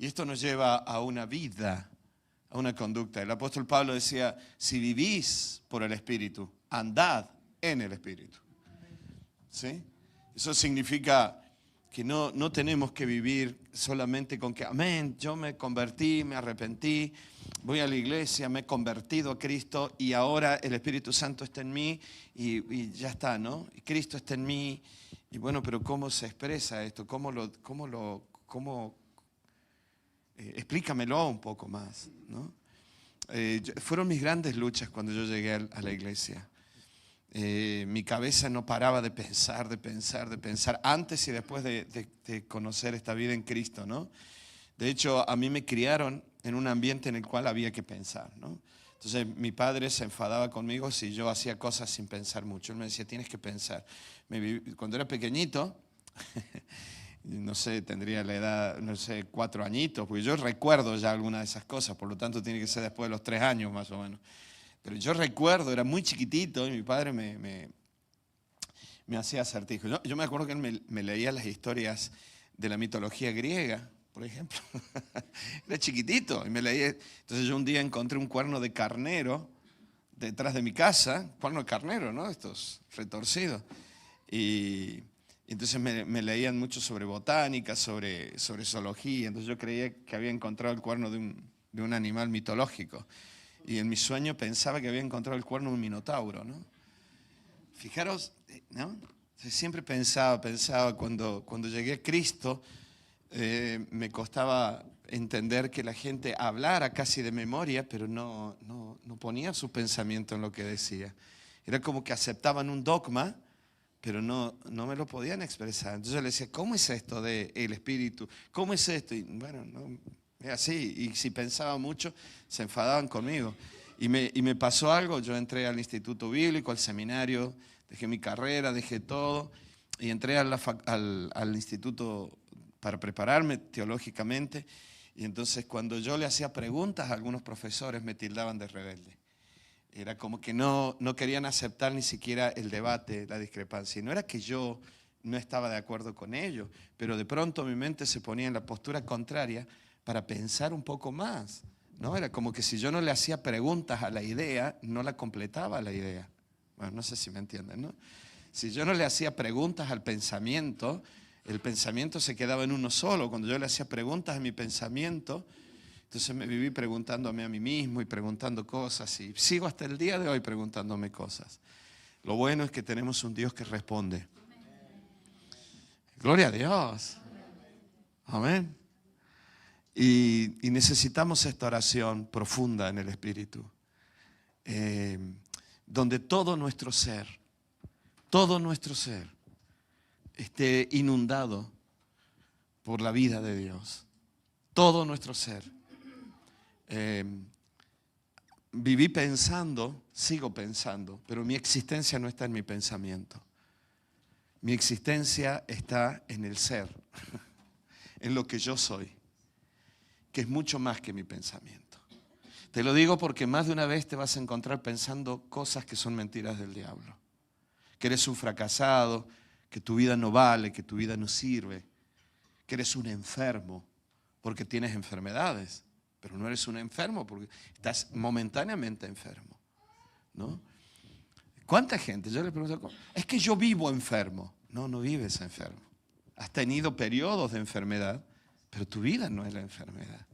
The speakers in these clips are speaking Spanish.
esto nos lleva a una vida, a una conducta. El apóstol Pablo decía, si vivís por el Espíritu, andad en el Espíritu. ¿Sí? Eso significa que no tenemos que vivir solamente con que, amén, yo me convertí, me arrepentí, voy a la iglesia, me he convertido a Cristo y ahora el Espíritu Santo está en mí y ya está, ¿no? Y Cristo está en mí. Y bueno, pero ¿cómo se expresa esto? Explícamelo un poco más, ¿no? Fueron mis grandes luchas cuando yo llegué a la iglesia. Mi cabeza no paraba de pensar, antes y después de conocer esta vida en Cristo, ¿no? De hecho, a mí me criaron en un ambiente en el cual había que pensar, ¿no? Entonces, mi padre se enfadaba conmigo si yo hacía cosas sin pensar mucho. Él me decía, tienes que pensar. Cuando era pequeñito, no sé, tendría la edad, 4 añitos, porque yo recuerdo ya algunas de esas cosas, por lo tanto tiene que ser después de los 3 años más o menos. Pero yo recuerdo, era muy chiquitito y mi padre me hacía acertijos. Yo me acuerdo que él me leía las historias de la mitología griega, por ejemplo. Era chiquitito y me leía. Entonces yo un día encontré un cuerno de carnero detrás de mi casa, cuerno de carnero, ¿no? Estos retorcidos. Y entonces me leían mucho sobre botánica, sobre zoología. Entonces yo creía que había encontrado el cuerno de un animal mitológico. Y en mi sueño pensaba que había encontrado el cuerno de un minotauro, ¿no? Fijaros, ¿no? Siempre pensaba cuando llegué a Cristo, me costaba entender que la gente hablara casi de memoria, pero no ponía su pensamiento en lo que decía. Era como que aceptaban un dogma, pero no me lo podían expresar. Entonces yo le decía, ¿cómo es esto del Espíritu? ¿Cómo es esto? Y bueno, no, es así. Y si pensaba mucho, se enfadaban conmigo. Y me pasó algo, yo entré al Instituto Bíblico, al seminario, dejé mi carrera, dejé todo, y entré al instituto para prepararme teológicamente. Y entonces cuando yo le hacía preguntas a algunos profesores me tildaban de rebelde. Era como que no querían aceptar ni siquiera el debate, la discrepancia. Y no era que yo no estaba de acuerdo con ellos, pero de pronto mi mente se ponía en la postura contraria para pensar un poco más, ¿no? Era como que si yo no le hacía preguntas a la idea, no la completaba la idea. Bueno, no sé si me entienden, ¿no? Si yo no le hacía preguntas al pensamiento, el pensamiento se quedaba en uno solo. Cuando yo le hacía preguntas a mi pensamiento, entonces me viví preguntándome a mí mismo y preguntando cosas y sigo hasta el día de hoy preguntándome cosas. Lo bueno es que tenemos un Dios que responde. Gloria a Dios. Amén. Y necesitamos esta oración profunda en el Espíritu, donde todo nuestro ser esté inundado por la vida de Dios. Todo nuestro ser. Viví pensando, sigo pensando, pero mi existencia no está en mi pensamiento. Mi existencia está en el ser, en lo que yo soy, que es mucho más que mi pensamiento. Te lo digo porque más de una vez te vas a encontrar pensando cosas que son mentiras del diablo. Que eres un fracasado, que tu vida no vale, que tu vida no sirve, que eres un enfermo porque tienes enfermedades, pero no eres un enfermo porque estás momentáneamente enfermo, ¿no? ¿Cuánta gente? Yo le pregunto, es que yo vivo enfermo. No vives enfermo. Has tenido periodos de enfermedad, pero tu vida no es la enfermedad.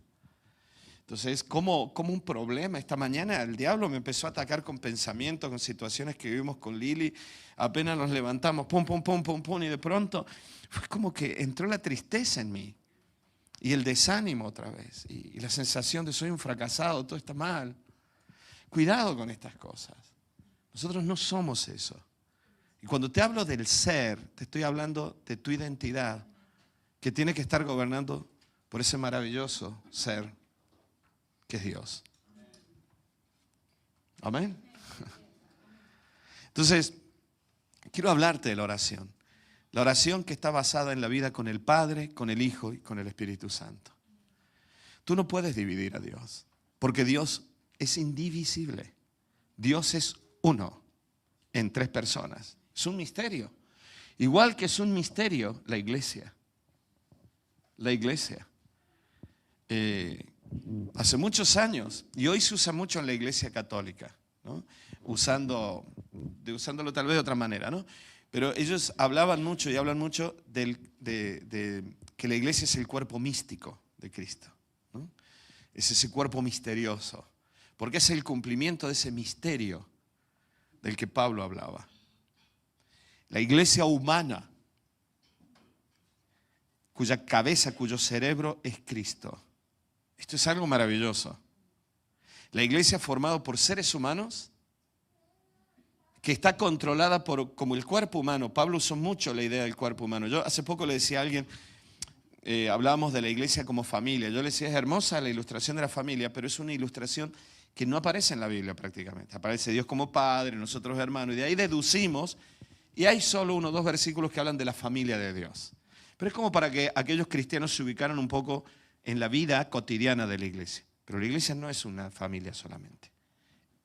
Entonces es como un problema. Esta mañana el diablo me empezó a atacar con pensamientos, con situaciones que vivimos con Lili. Apenas nos levantamos, pum, y de pronto fue como que entró la tristeza en mí. Y el desánimo otra vez. Y la sensación de soy un fracasado, todo está mal. Cuidado con estas cosas. Nosotros no somos eso. Y cuando te hablo del ser, te estoy hablando de tu identidad, que tiene que estar gobernando por ese maravilloso ser que es Dios. Amén. Entonces, quiero hablarte de la oración. La oración que está basada en la vida con el Padre, con el Hijo y con el Espíritu Santo. Tú no puedes dividir a Dios, porque Dios es indivisible. Dios es uno en 3 personas. Es un misterio. Igual que es un misterio la iglesia. La iglesia. eh, hace muchos años, y hoy se usa mucho en la Iglesia Católica, ¿no? Usándolo tal vez de otra manera, ¿no? Pero ellos hablaban mucho y hablan mucho de que la iglesia es el cuerpo místico de Cristo, ¿no? Es ese cuerpo misterioso, porque es el cumplimiento de ese misterio del que Pablo hablaba. La iglesia humana, cuya cabeza, cuyo cerebro es Cristo. Esto es algo maravilloso. La iglesia formada por seres humanos que está controlada como el cuerpo humano. Pablo usó mucho la idea del cuerpo humano. Yo hace poco le decía a alguien, hablábamos de la iglesia como familia. Yo le decía, es hermosa la ilustración de la familia, pero es una ilustración que no aparece en la Biblia prácticamente. Aparece Dios como Padre, nosotros hermanos, y de ahí deducimos, y hay solo 1 o 2 versículos que hablan de la familia de Dios. Pero es como para que aquellos cristianos se ubicaran un poco en la vida cotidiana de la iglesia. Pero la iglesia no es una familia solamente.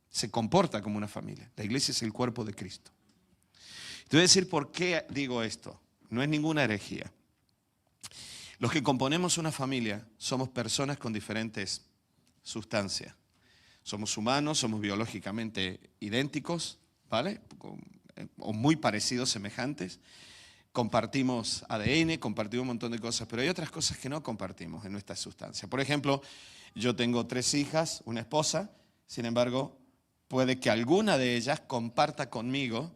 Se comporta como una familia. La iglesia es el cuerpo de Cristo. Te voy a decir por qué digo esto. No es ninguna herejía. Los que componemos una familia somos personas con diferentes sustancias. Somos humanos, somos biológicamente idénticos, ¿vale? O muy parecidos, semejantes. Compartimos ADN, compartimos un montón de cosas, pero hay otras cosas que no compartimos en nuestra sustancia. Por ejemplo, yo tengo 3 hijas, una esposa, sin embargo, puede que alguna de ellas comparta conmigo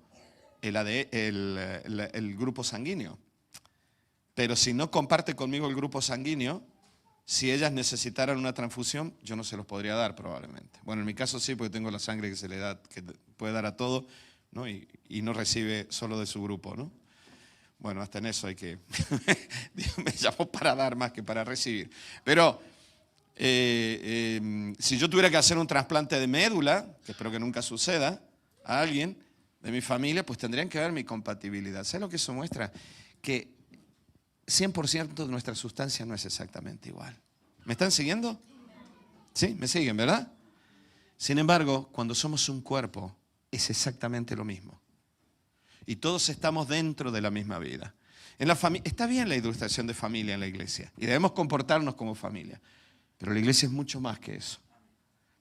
el grupo sanguíneo. Pero si no comparte conmigo el grupo sanguíneo, si ellas necesitaran una transfusión, yo no se los podría dar probablemente. Bueno, en mi caso sí, porque tengo la sangre que se le da, que puede dar a todo, ¿no? Y no recibe solo de su grupo, ¿no? Bueno, hasta en eso hay que... Dios me llamó para dar más que para recibir. Pero si yo tuviera que hacer un trasplante de médula, que espero que nunca suceda, a alguien de mi familia, pues tendrían que ver mi compatibilidad. ¿Sabes lo que eso muestra? Que 100% de nuestra sustancia no es exactamente igual. ¿Me están siguiendo? Sí, me siguen, ¿verdad? Sin embargo, cuando somos un cuerpo, es exactamente lo mismo. Y todos estamos dentro de la misma vida. Está bien la ilustración de familia en la iglesia. Y debemos comportarnos como familia. Pero la iglesia es mucho más que eso.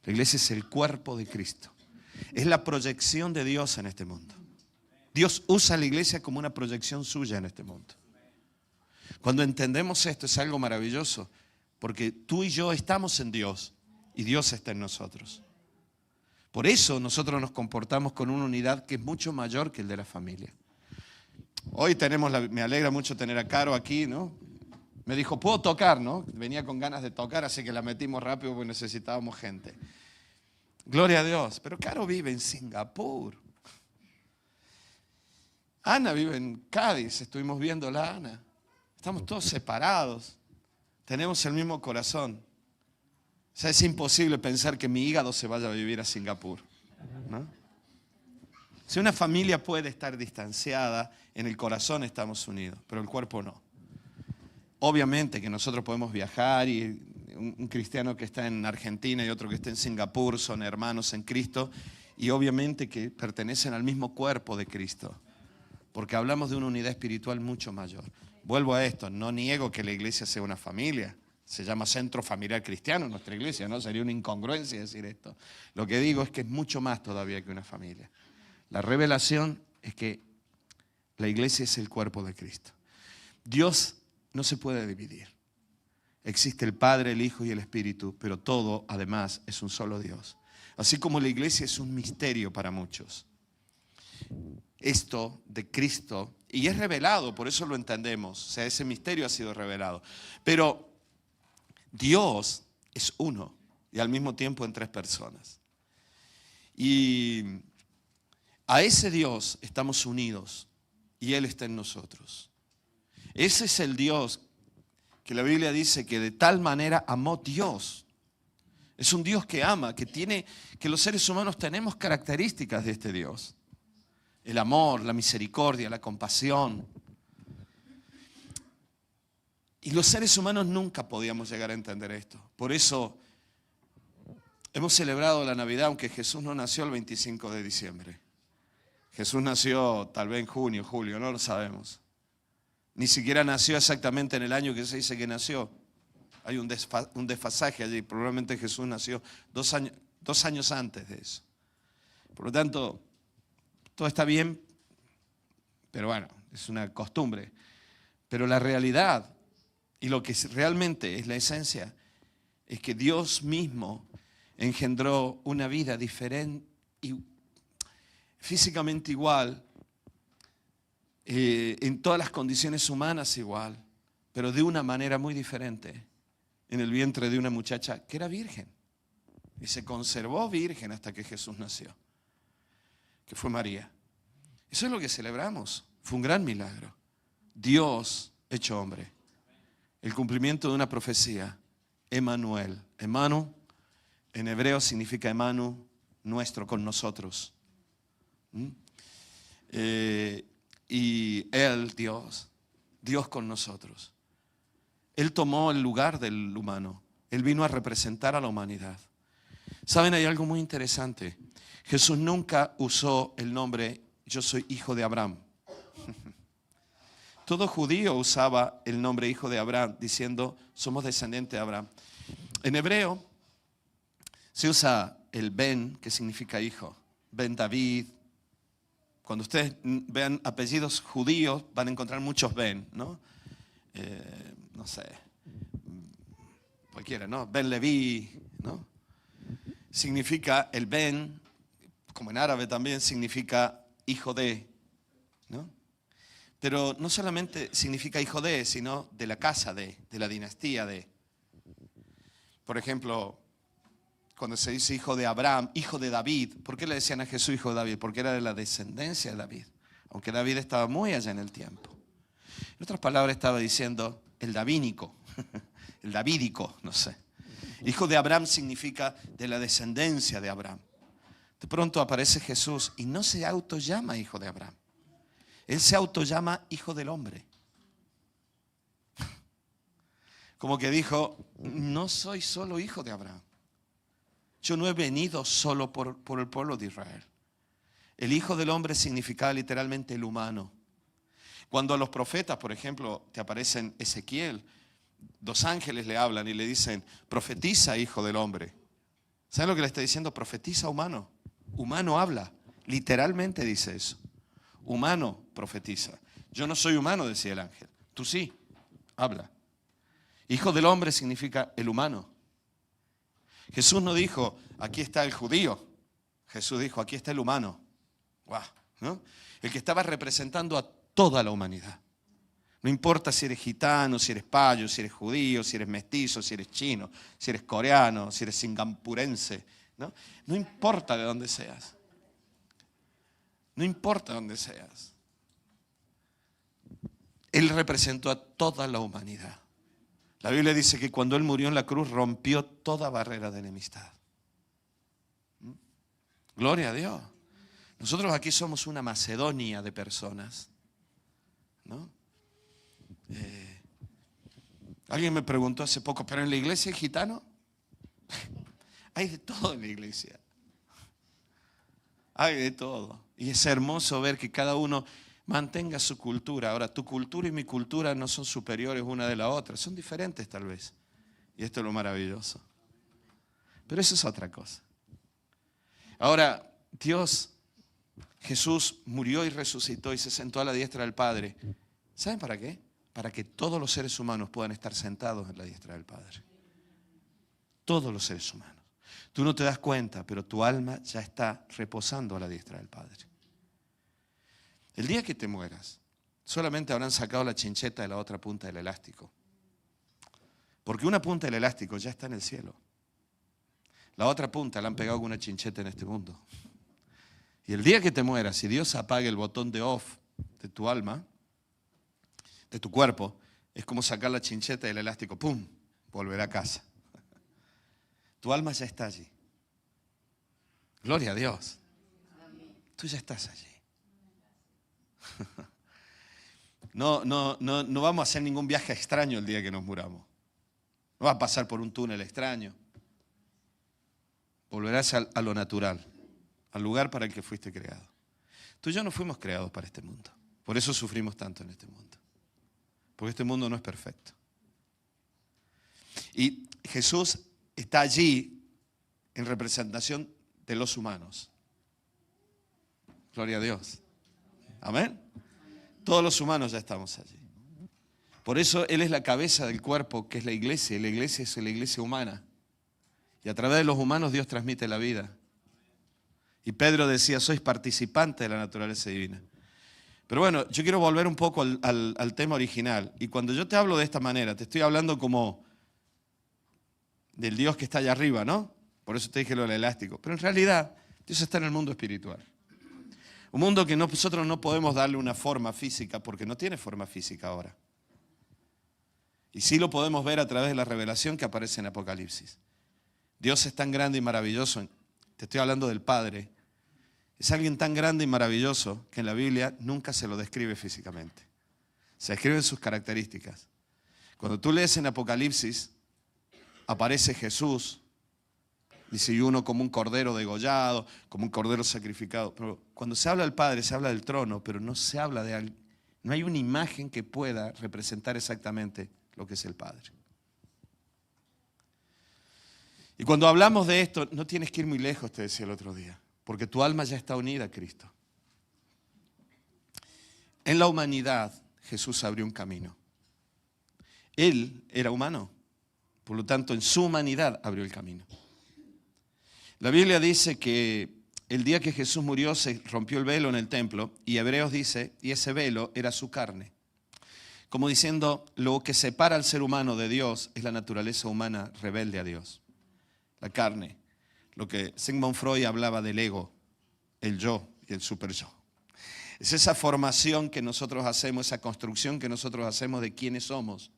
La iglesia es el cuerpo de Cristo. Es la proyección de Dios en este mundo. Dios usa la iglesia como una proyección suya en este mundo. Cuando entendemos esto es algo maravilloso. Porque tú y yo estamos en Dios y Dios está en nosotros. Por eso nosotros nos comportamos con una unidad que es mucho mayor que el de la familia. Hoy me alegra mucho tener a Caro aquí, ¿no? Me dijo, ¿puedo tocar, no? Venía con ganas de tocar, así que la metimos rápido porque necesitábamos gente. Gloria a Dios. Pero Caro vive en Singapur. Ana vive en Cádiz, estuvimos viéndola a Ana. Estamos todos separados. Tenemos el mismo corazón. O sea, es imposible pensar que mi hígado se vaya a vivir a Singapur, ¿no? Si una familia puede estar distanciada, en el corazón estamos unidos, pero el cuerpo no. Obviamente que nosotros podemos viajar y un cristiano que está en Argentina y otro que está en Singapur son hermanos en Cristo y obviamente que pertenecen al mismo cuerpo de Cristo, porque hablamos de una unidad espiritual mucho mayor. Vuelvo a esto, no niego que la iglesia sea una familia. Se llama Centro Familiar Cristiano nuestra iglesia, ¿no? Sería una incongruencia decir esto. Lo que digo es que es mucho más todavía que una familia. La revelación es que la iglesia es el cuerpo de Cristo. Dios no se puede dividir. Existe el Padre, el Hijo y el Espíritu, pero todo, además, es un solo Dios. Así como la iglesia es un misterio para muchos. Esto de Cristo, y es revelado, por eso lo entendemos. O sea, ese misterio ha sido revelado. Pero Dios es uno y al mismo tiempo en 3 personas. Y a ese Dios estamos unidos y Él está en nosotros. Ese es el Dios que la Biblia dice que de tal manera amó Dios. Es un Dios que ama, que los seres humanos tenemos características de este Dios. El amor, la misericordia, la compasión. Y los seres humanos nunca podíamos llegar a entender esto. Por eso hemos celebrado la Navidad, aunque Jesús no nació el 25 de diciembre. Jesús nació tal vez en junio, julio, no lo sabemos. Ni siquiera nació exactamente en el año que se dice que nació. Hay un desfasaje allí. Probablemente Jesús nació 2 años antes de eso. Por lo tanto, todo está bien, pero bueno, es una costumbre. Pero la realidad y lo que realmente es la esencia es que Dios mismo engendró una vida diferente y físicamente igual, en todas las condiciones humanas igual, pero de una manera muy diferente, en el vientre de una muchacha que era virgen y se conservó virgen hasta que Jesús nació, que fue María. Eso es lo que celebramos. Fue un gran milagro. Dios hecho hombre. El cumplimiento de una profecía. Emmanuel. Emanu en hebreo significa Emanu, nuestro, con nosotros. Y Él, Dios con nosotros. Él tomó el lugar del humano. Él vino a representar a la humanidad. ¿Saben? Hay algo muy interesante. Jesús nunca usó el nombre yo soy hijo de Abraham. Todo judío usaba el nombre hijo de Abraham diciendo somos descendientes de Abraham. En hebreo se usa el Ben, que significa hijo. Ben David. Cuando ustedes vean apellidos judíos van a encontrar muchos Ben, ¿no? No sé, cualquiera, ¿no? Ben Leví, ¿no? Significa el Ben, como en árabe también, significa hijo de, ¿no? Pero no solamente significa hijo de, sino de la casa de la dinastía de. Por ejemplo, cuando se dice hijo de Abraham, hijo de David, ¿por qué le decían a Jesús hijo de David? Porque era de la descendencia de David, aunque David estaba muy allá en el tiempo. En otras palabras estaba diciendo el davínico, el davídico, no sé. Hijo de Abraham significa de la descendencia de Abraham. De pronto aparece Jesús y no se autollama hijo de Abraham. Él se autollama hijo del hombre. Como que dijo, no soy solo hijo de Abraham. Yo no he venido solo por el pueblo de Israel. El hijo del hombre significaba literalmente el humano. Cuando a los profetas, por ejemplo, te aparecen Ezequiel, 2 ángeles le hablan y le dicen, profetiza, hijo del hombre. ¿Saben lo que le está diciendo? Profetiza, humano. Humano habla. Literalmente dice eso. Humano profetiza. Yo no soy humano, decía el ángel. Tú sí, habla. Hijo del hombre significa el humano. Jesús no dijo, aquí está el judío. Jesús dijo, aquí está el humano. ¡Guau! ¿No? El que estaba representando a toda la humanidad. No importa si eres gitano, si eres payo, si eres judío, si eres mestizo, si eres chino, si eres coreano, si eres singapurense. No importa de dónde seas. No importa dónde seas. Él representó a toda la humanidad. La Biblia dice que cuando Él murió en la cruz rompió toda barrera de enemistad. Gloria a Dios. Nosotros aquí somos una Macedonia de personas, ¿no? Alguien me preguntó hace poco, ¿pero en la iglesia hay gitano? Hay de todo en la iglesia. Hay de todo. Y es hermoso ver que cada uno mantenga su cultura. Ahora, tu cultura y mi cultura no son superiores una de la otra, son diferentes tal vez. Y esto es lo maravilloso. Pero eso es otra cosa. Ahora, Jesús murió y resucitó y se sentó a la diestra del Padre. ¿Saben para qué? Para que todos los seres humanos puedan estar sentados en la diestra del Padre. Todos los seres humanos. Tú no te das cuenta, pero tu alma ya está reposando a la diestra del Padre. El día que te mueras, solamente habrán sacado la chincheta de la otra punta del elástico. Porque una punta del elástico ya está en el cielo. La otra punta la han pegado con una chincheta en este mundo. Y el día que te mueras, si Dios apaga el botón de off de tu alma, de tu cuerpo, es como sacar la chincheta del elástico, ¡pum!, volver a casa. Tu alma ya está allí. Gloria a Dios. Tú ya estás allí. No vamos a hacer ningún viaje extraño el día que nos muramos. No vas a pasar por un túnel extraño. Volverás a lo natural, al lugar para el que fuiste creado. Tú y yo no fuimos creados para este mundo. Por eso sufrimos tanto en este mundo. Porque este mundo no es perfecto. Y Jesús está allí en representación de los humanos. Gloria a Dios. Amén. Todos los humanos ya estamos allí. Por eso Él es la cabeza del cuerpo, que es la iglesia. Y la iglesia es la iglesia humana. Y a través de los humanos Dios transmite la vida. Y Pedro decía, sois participantes de la naturaleza divina. Pero bueno, yo quiero volver un poco al tema original. Y cuando yo te hablo de esta manera, te estoy hablando como del Dios que está allá arriba, ¿no? Por eso te dije lo del elástico. Pero en realidad, Dios está en el mundo espiritual. Un mundo que nosotros no podemos darle una forma física, porque no tiene forma física ahora. Y sí lo podemos ver a través de la revelación que aparece en Apocalipsis. Dios es tan grande y maravilloso. Te estoy hablando del Padre. Es alguien tan grande y maravilloso que en la Biblia nunca se lo describe físicamente. Se describen sus características. Cuando tú lees en Apocalipsis, aparece Jesús, dice, y uno como un cordero degollado, como un cordero sacrificado. Pero cuando se habla del Padre, se habla del trono, pero no se habla de alguien. No hay una imagen que pueda representar exactamente lo que es el Padre. Y cuando hablamos de esto, no tienes que ir muy lejos, te decía el otro día, porque tu alma ya está unida a Cristo. En la humanidad, Jesús abrió un camino. Él era humano, por lo tanto, en su humanidad abrió el camino. La Biblia dice que el día que Jesús murió se rompió el velo en el templo, y Hebreos dice, y ese velo era su carne. Como diciendo, lo que separa al ser humano de Dios es la naturaleza humana rebelde a Dios. La carne, lo que Sigmund Freud hablaba del ego, el yo y el super yo. Es esa formación que nosotros hacemos, esa construcción que nosotros hacemos de quiénes somos.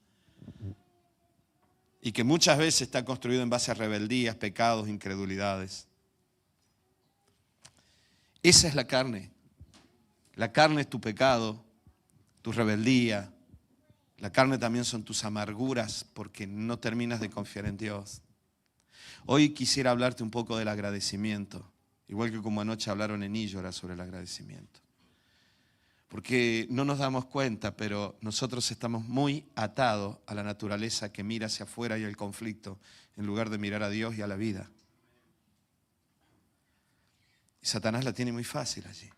Y que muchas veces está construido en base a rebeldías, pecados, incredulidades. Esa es la carne. La carne es tu pecado, tu rebeldía. La carne también son tus amarguras porque no terminas de confiar en Dios. Hoy quisiera hablarte un poco del agradecimiento, igual que como anoche hablaron en Illora sobre el agradecimiento. Porque no nos damos cuenta, pero nosotros estamos muy atados a la naturaleza que mira hacia afuera y al conflicto, en lugar de mirar a Dios y a la vida. Y Satanás la tiene muy fácil allí.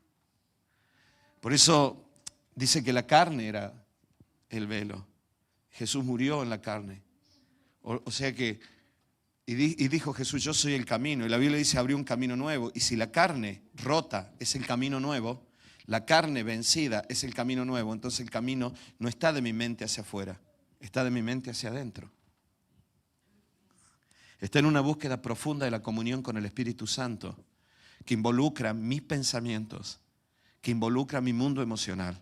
Por eso dice que la carne era el velo. Jesús murió en la carne. O sea que, y dijo Jesús, yo soy el camino. Y la Biblia dice, abrió un camino nuevo. Y si la carne rota es el camino nuevo, la carne vencida es el camino nuevo, entonces el camino no está de mi mente hacia afuera, está de mi mente hacia adentro. Está en una búsqueda profunda de la comunión con el Espíritu Santo, que involucra mis pensamientos, que involucra mi mundo emocional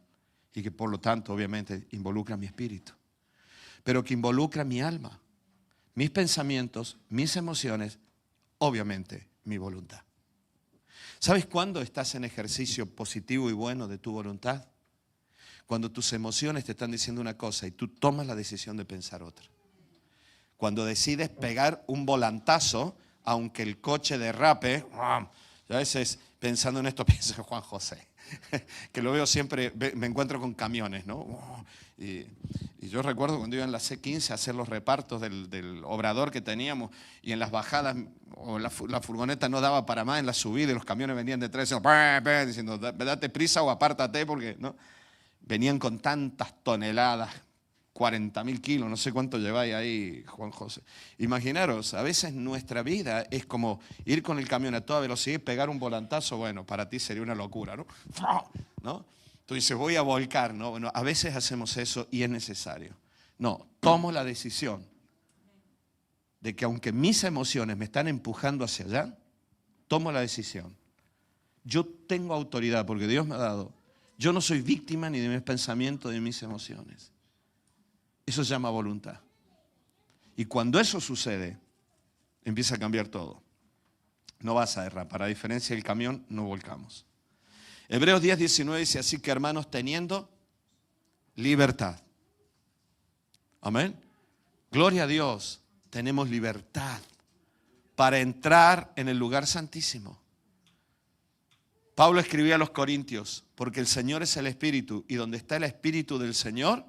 y que por lo tanto obviamente involucra mi espíritu, pero que involucra mi alma, mis pensamientos, mis emociones, obviamente mi voluntad. ¿Sabes cuándo estás en ejercicio positivo y bueno de tu voluntad? Cuando tus emociones te están diciendo una cosa y tú tomas la decisión de pensar otra. Cuando decides pegar un volantazo, aunque el coche derrape, a veces pensando en esto pienso en Juan José, que lo veo siempre, me encuentro con camiones, ¿no? Y yo recuerdo cuando iba en la C15 a hacer los repartos del obrador que teníamos y en las bajadas o la furgoneta no daba para más en la subida y los camiones venían detrás diciendo date prisa o apártate porque ¿no? Venían con tantas toneladas, 40.000 kilos, no sé cuánto lleváis ahí, Juan José. Imaginaros, a veces nuestra vida es como ir con el camión a toda velocidad y pegar un volantazo, bueno, para ti sería una locura, ¿no? ¿No? Tú dices, voy a volcar, ¿no? Bueno, a veces hacemos eso y es necesario. No, tomo la decisión de que aunque mis emociones me están empujando hacia allá, tomo la decisión. Yo tengo autoridad porque Dios me ha dado. Yo no soy víctima ni de mis pensamientos ni de mis emociones. Eso se llama voluntad. Y cuando eso sucede, empieza a cambiar todo. No vas a derrapar. A diferencia del camión, no volcamos. Hebreos 10:19 dice, así que hermanos, teniendo libertad. Amén. Gloria a Dios, tenemos libertad para entrar en el lugar santísimo. Pablo escribía a los Corintios, porque el Señor es el Espíritu, y donde está el Espíritu del Señor,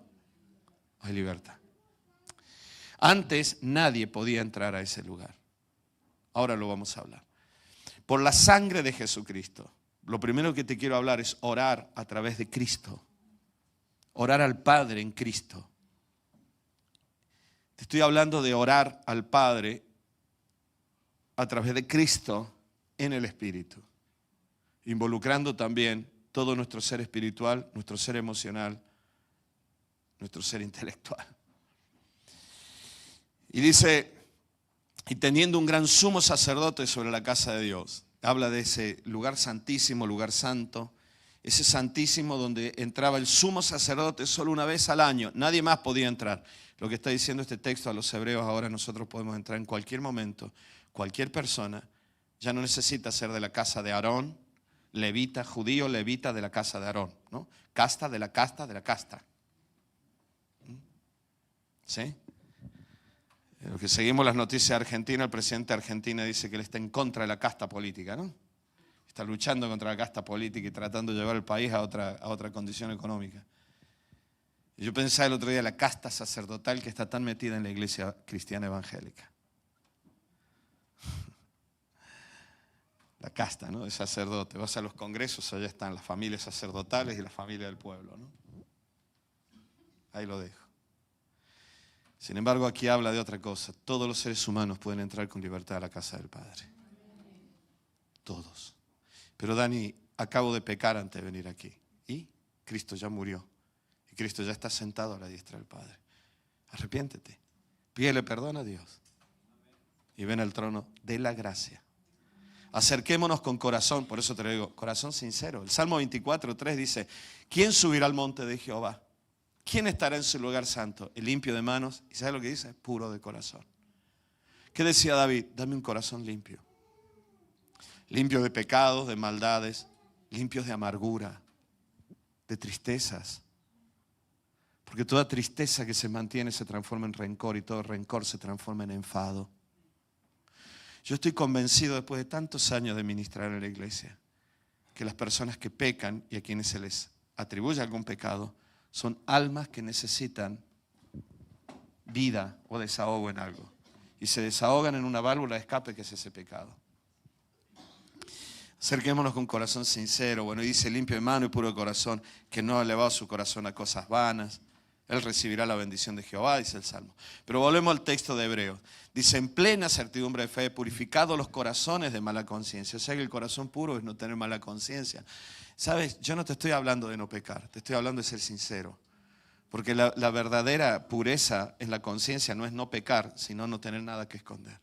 hay libertad. Antes nadie podía entrar a ese lugar. Ahora lo vamos a hablar. Por la sangre de Jesucristo. Lo primero que te quiero hablar es orar a través de Cristo. Orar al Padre en Cristo. Te estoy hablando de orar al Padre a través de Cristo en el Espíritu. Involucrando también todo nuestro ser espiritual, nuestro ser emocional, nuestro ser intelectual. Y dice, y teniendo un gran sumo sacerdote sobre la casa de Dios. Habla de ese lugar santísimo, lugar santo. Ese santísimo donde entraba el sumo sacerdote solo una vez al año. Nadie más podía entrar. Lo que está diciendo este texto a los hebreos, ahora nosotros podemos entrar en cualquier momento. Cualquier persona ya no necesita ser de la casa de Aarón, levita, judío, levita de la casa de Aarón, ¿no? Casta de la casta de la casta. ¿Sí? Los que seguimos las noticias de Argentina, el presidente de Argentina dice que él está en contra de la casta política, ¿no? Está luchando contra la casta política y tratando de llevar el país a otra condición económica. Y yo pensaba el otro día la casta sacerdotal que está tan metida en la iglesia cristiana evangélica. La casta, ¿no? De sacerdote. Vas a los congresos, allá están las familias sacerdotales y la familia del pueblo, ¿no? Ahí lo dejo. Sin embargo, aquí habla de otra cosa. Todos los seres humanos pueden entrar con libertad a la casa del Padre. Todos. Pero Dani, acabo de pecar antes de venir aquí. Y Cristo ya murió. Y Cristo ya está sentado a la diestra del Padre. Arrepiéntete. Pídele perdón a Dios. Y ven al trono de la gracia. Acerquémonos con corazón, por eso te lo digo, corazón sincero. El Salmo 24:3 dice, ¿quién subirá al monte de Jehová? ¿Quién estará en su lugar santo? El limpio de manos. ¿Y sabe lo que dice? Puro de corazón. ¿Qué decía David? Dame un corazón limpio. Limpio de pecados, de maldades, limpios de amargura, de tristezas. Porque toda tristeza que se mantiene se transforma en rencor y todo rencor se transforma en enfado. Yo estoy convencido después de tantos años de ministrar en la iglesia que las personas que pecan y a quienes se les atribuye algún pecado son almas que necesitan vida o desahogo en algo. Y se desahogan en una válvula de escape que es ese pecado. Acerquémonos con corazón sincero. Bueno, dice limpio de mano y puro de corazón, que no ha elevado su corazón a cosas vanas. Él recibirá la bendición de Jehová, dice el Salmo. Pero volvemos al texto de Hebreos. Dice, en plena certidumbre de fe, purificados los corazones de mala conciencia. O sea que el corazón puro es no tener mala conciencia. ¿Sabes? Yo no te estoy hablando de no pecar, te estoy hablando de ser sincero. Porque la verdadera pureza en la conciencia no es no pecar, sino no tener nada que esconder.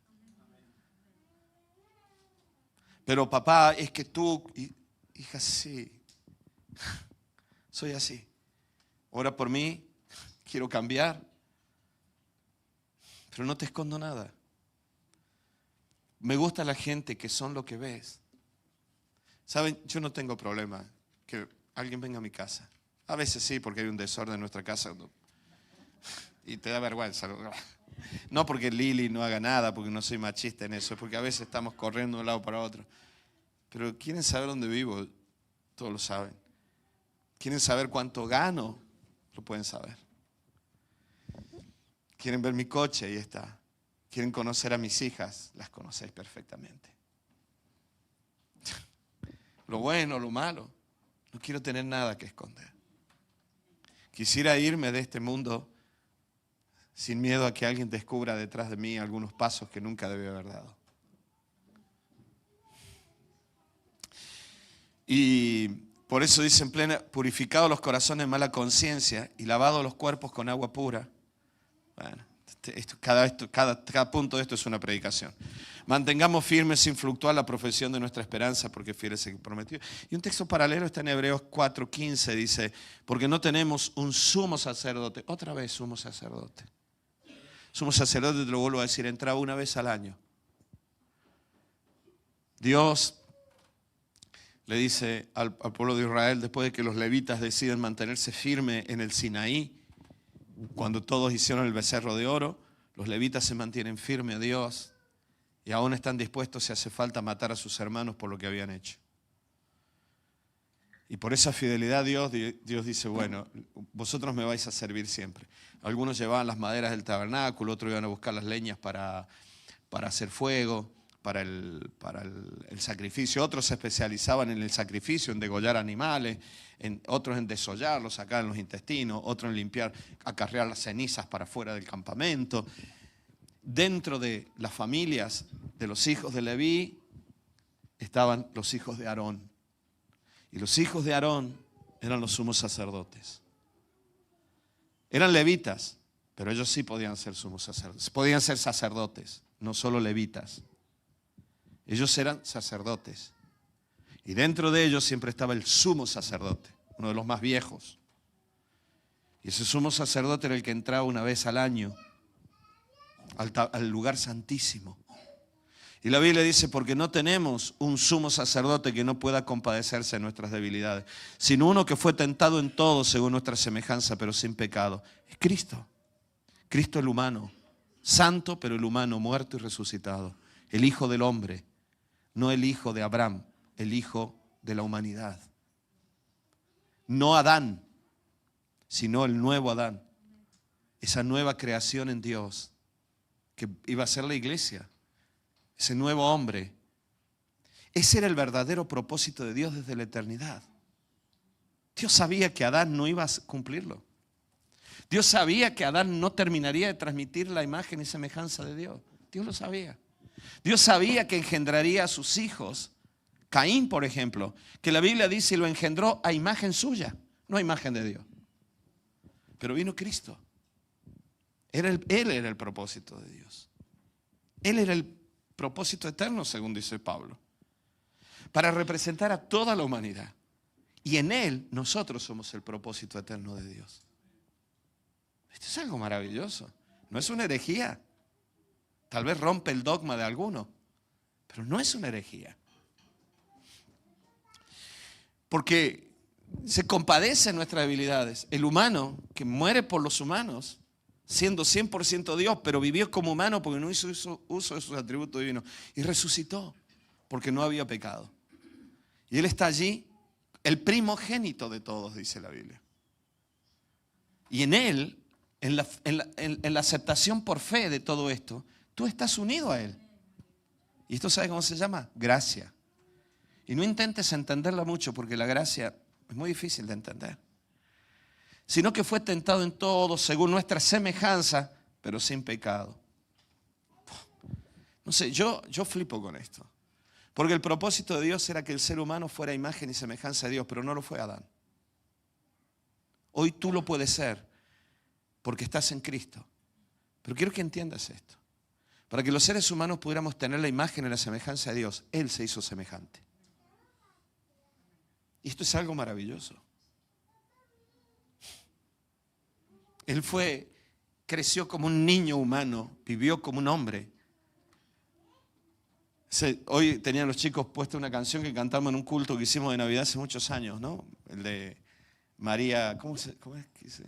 Pero papá, es que tú, hija, sí, soy así. Ora por mí, quiero cambiar, pero no te escondo nada. Me gusta la gente que son lo que ves. ¿Saben? Yo no tengo problema que alguien venga a mi casa. A veces sí, porque hay un desorden en nuestra casa y te da vergüenza. No porque Lili no haga nada, porque no soy machista en eso, porque a veces estamos corriendo de un lado para otro. Pero quieren saber dónde vivo, todos lo saben. Quieren saber cuánto gano, lo pueden saber. Quieren ver mi coche, ahí está. Quieren conocer a mis hijas, las conocéis perfectamente. Lo bueno, lo malo, no quiero tener nada que esconder. Quisiera irme de este mundo sin miedo a que alguien descubra detrás de mí algunos pasos que nunca debí haber dado. Y por eso dice en plena, purificados los corazones de mala conciencia y lavados los cuerpos con agua pura. Bueno, cada punto de esto es una predicación. Mantengamos firme sin fluctuar la profesión de nuestra esperanza, porque fiel es el que prometió. Y un texto paralelo está en Hebreos 4:15, dice, porque no tenemos un sumo sacerdote. Otra vez sumo sacerdote. Sumo sacerdote, te lo vuelvo a decir, entraba una vez al año. Dios le dice al pueblo de Israel, después de que los levitas deciden mantenerse firme en el Sinaí, cuando todos hicieron el becerro de oro, los levitas se mantienen firmes a Dios y aún están dispuestos, si hace falta, a matar a sus hermanos por lo que habían hecho. Y por esa fidelidad Dios dice, bueno, vosotros me vais a servir siempre. Algunos llevaban las maderas del tabernáculo, otros iban a buscar las leñas para hacer fuego, para el sacrificio. Otros se especializaban en el sacrificio, en degollar animales, otros en desollarlos, sacar los intestinos, otros en limpiar, acarrear las cenizas para fuera del campamento. Dentro de las familias de los hijos de Leví estaban los hijos de Aarón. Y los hijos de Aarón eran los sumos sacerdotes. Eran levitas, pero ellos sí podían ser sumos sacerdotes. Podían ser sacerdotes, no solo levitas. Ellos eran sacerdotes. Y dentro de ellos siempre estaba el sumo sacerdote, uno de los más viejos. Y ese sumo sacerdote era el que entraba una vez al año al lugar santísimo. Y la Biblia dice, porque no tenemos un sumo sacerdote que no pueda compadecerse de nuestras debilidades, sino uno que fue tentado en todo según nuestra semejanza, pero sin pecado. Es Cristo. Cristo el humano, santo, pero el humano, muerto y resucitado. El Hijo del hombre, no el hijo de Abraham, el hijo de la humanidad. No Adán, sino el nuevo Adán. Esa nueva creación en Dios que iba a ser la iglesia. Ese nuevo hombre. Ese era el verdadero propósito de Dios desde la eternidad. Dios sabía que Adán no iba a cumplirlo. Dios sabía que Adán no terminaría de transmitir la imagen y semejanza de Dios. Dios lo sabía. Dios sabía que engendraría a sus hijos. Caín, por ejemplo, que la Biblia dice lo engendró a imagen suya, no a imagen de Dios. Pero vino Cristo. Él era el propósito de Dios. Él era el propósito eterno, según dice Pablo, para representar a toda la humanidad. Y en Él nosotros somos el propósito eterno de Dios. Esto es algo maravilloso. No es una herejía. Tal vez rompe el dogma de alguno, pero no es una herejía. Porque se compadece en nuestras debilidades. El humano que muere por los humanos, siendo 100% Dios, pero vivió como humano porque no hizo uso de sus atributos divinos. Y resucitó porque no había pecado. Y Él está allí, el primogénito de todos, dice la Biblia. Y en Él, en la aceptación por fe de todo esto, tú estás unido a Él. ¿Y esto sabe cómo se llama? Gracia. Y no intentes entenderla mucho porque la gracia es muy difícil de entender. Sino que fue tentado en todo según nuestra semejanza, pero sin pecado. No sé, yo flipo con esto. Porque el propósito de Dios era que el ser humano fuera imagen y semejanza de Dios, pero no lo fue Adán. Hoy tú lo puedes ser porque estás en Cristo. Pero quiero que entiendas esto. Para que los seres humanos pudiéramos tener la imagen y la semejanza de Dios, Él se hizo semejante. Y esto es algo maravilloso. Él creció como un niño humano, vivió como un hombre. Hoy tenían los chicos puesta una canción que cantamos en un culto que hicimos de Navidad hace muchos años, ¿no? El de María, ¿cómo es que dice?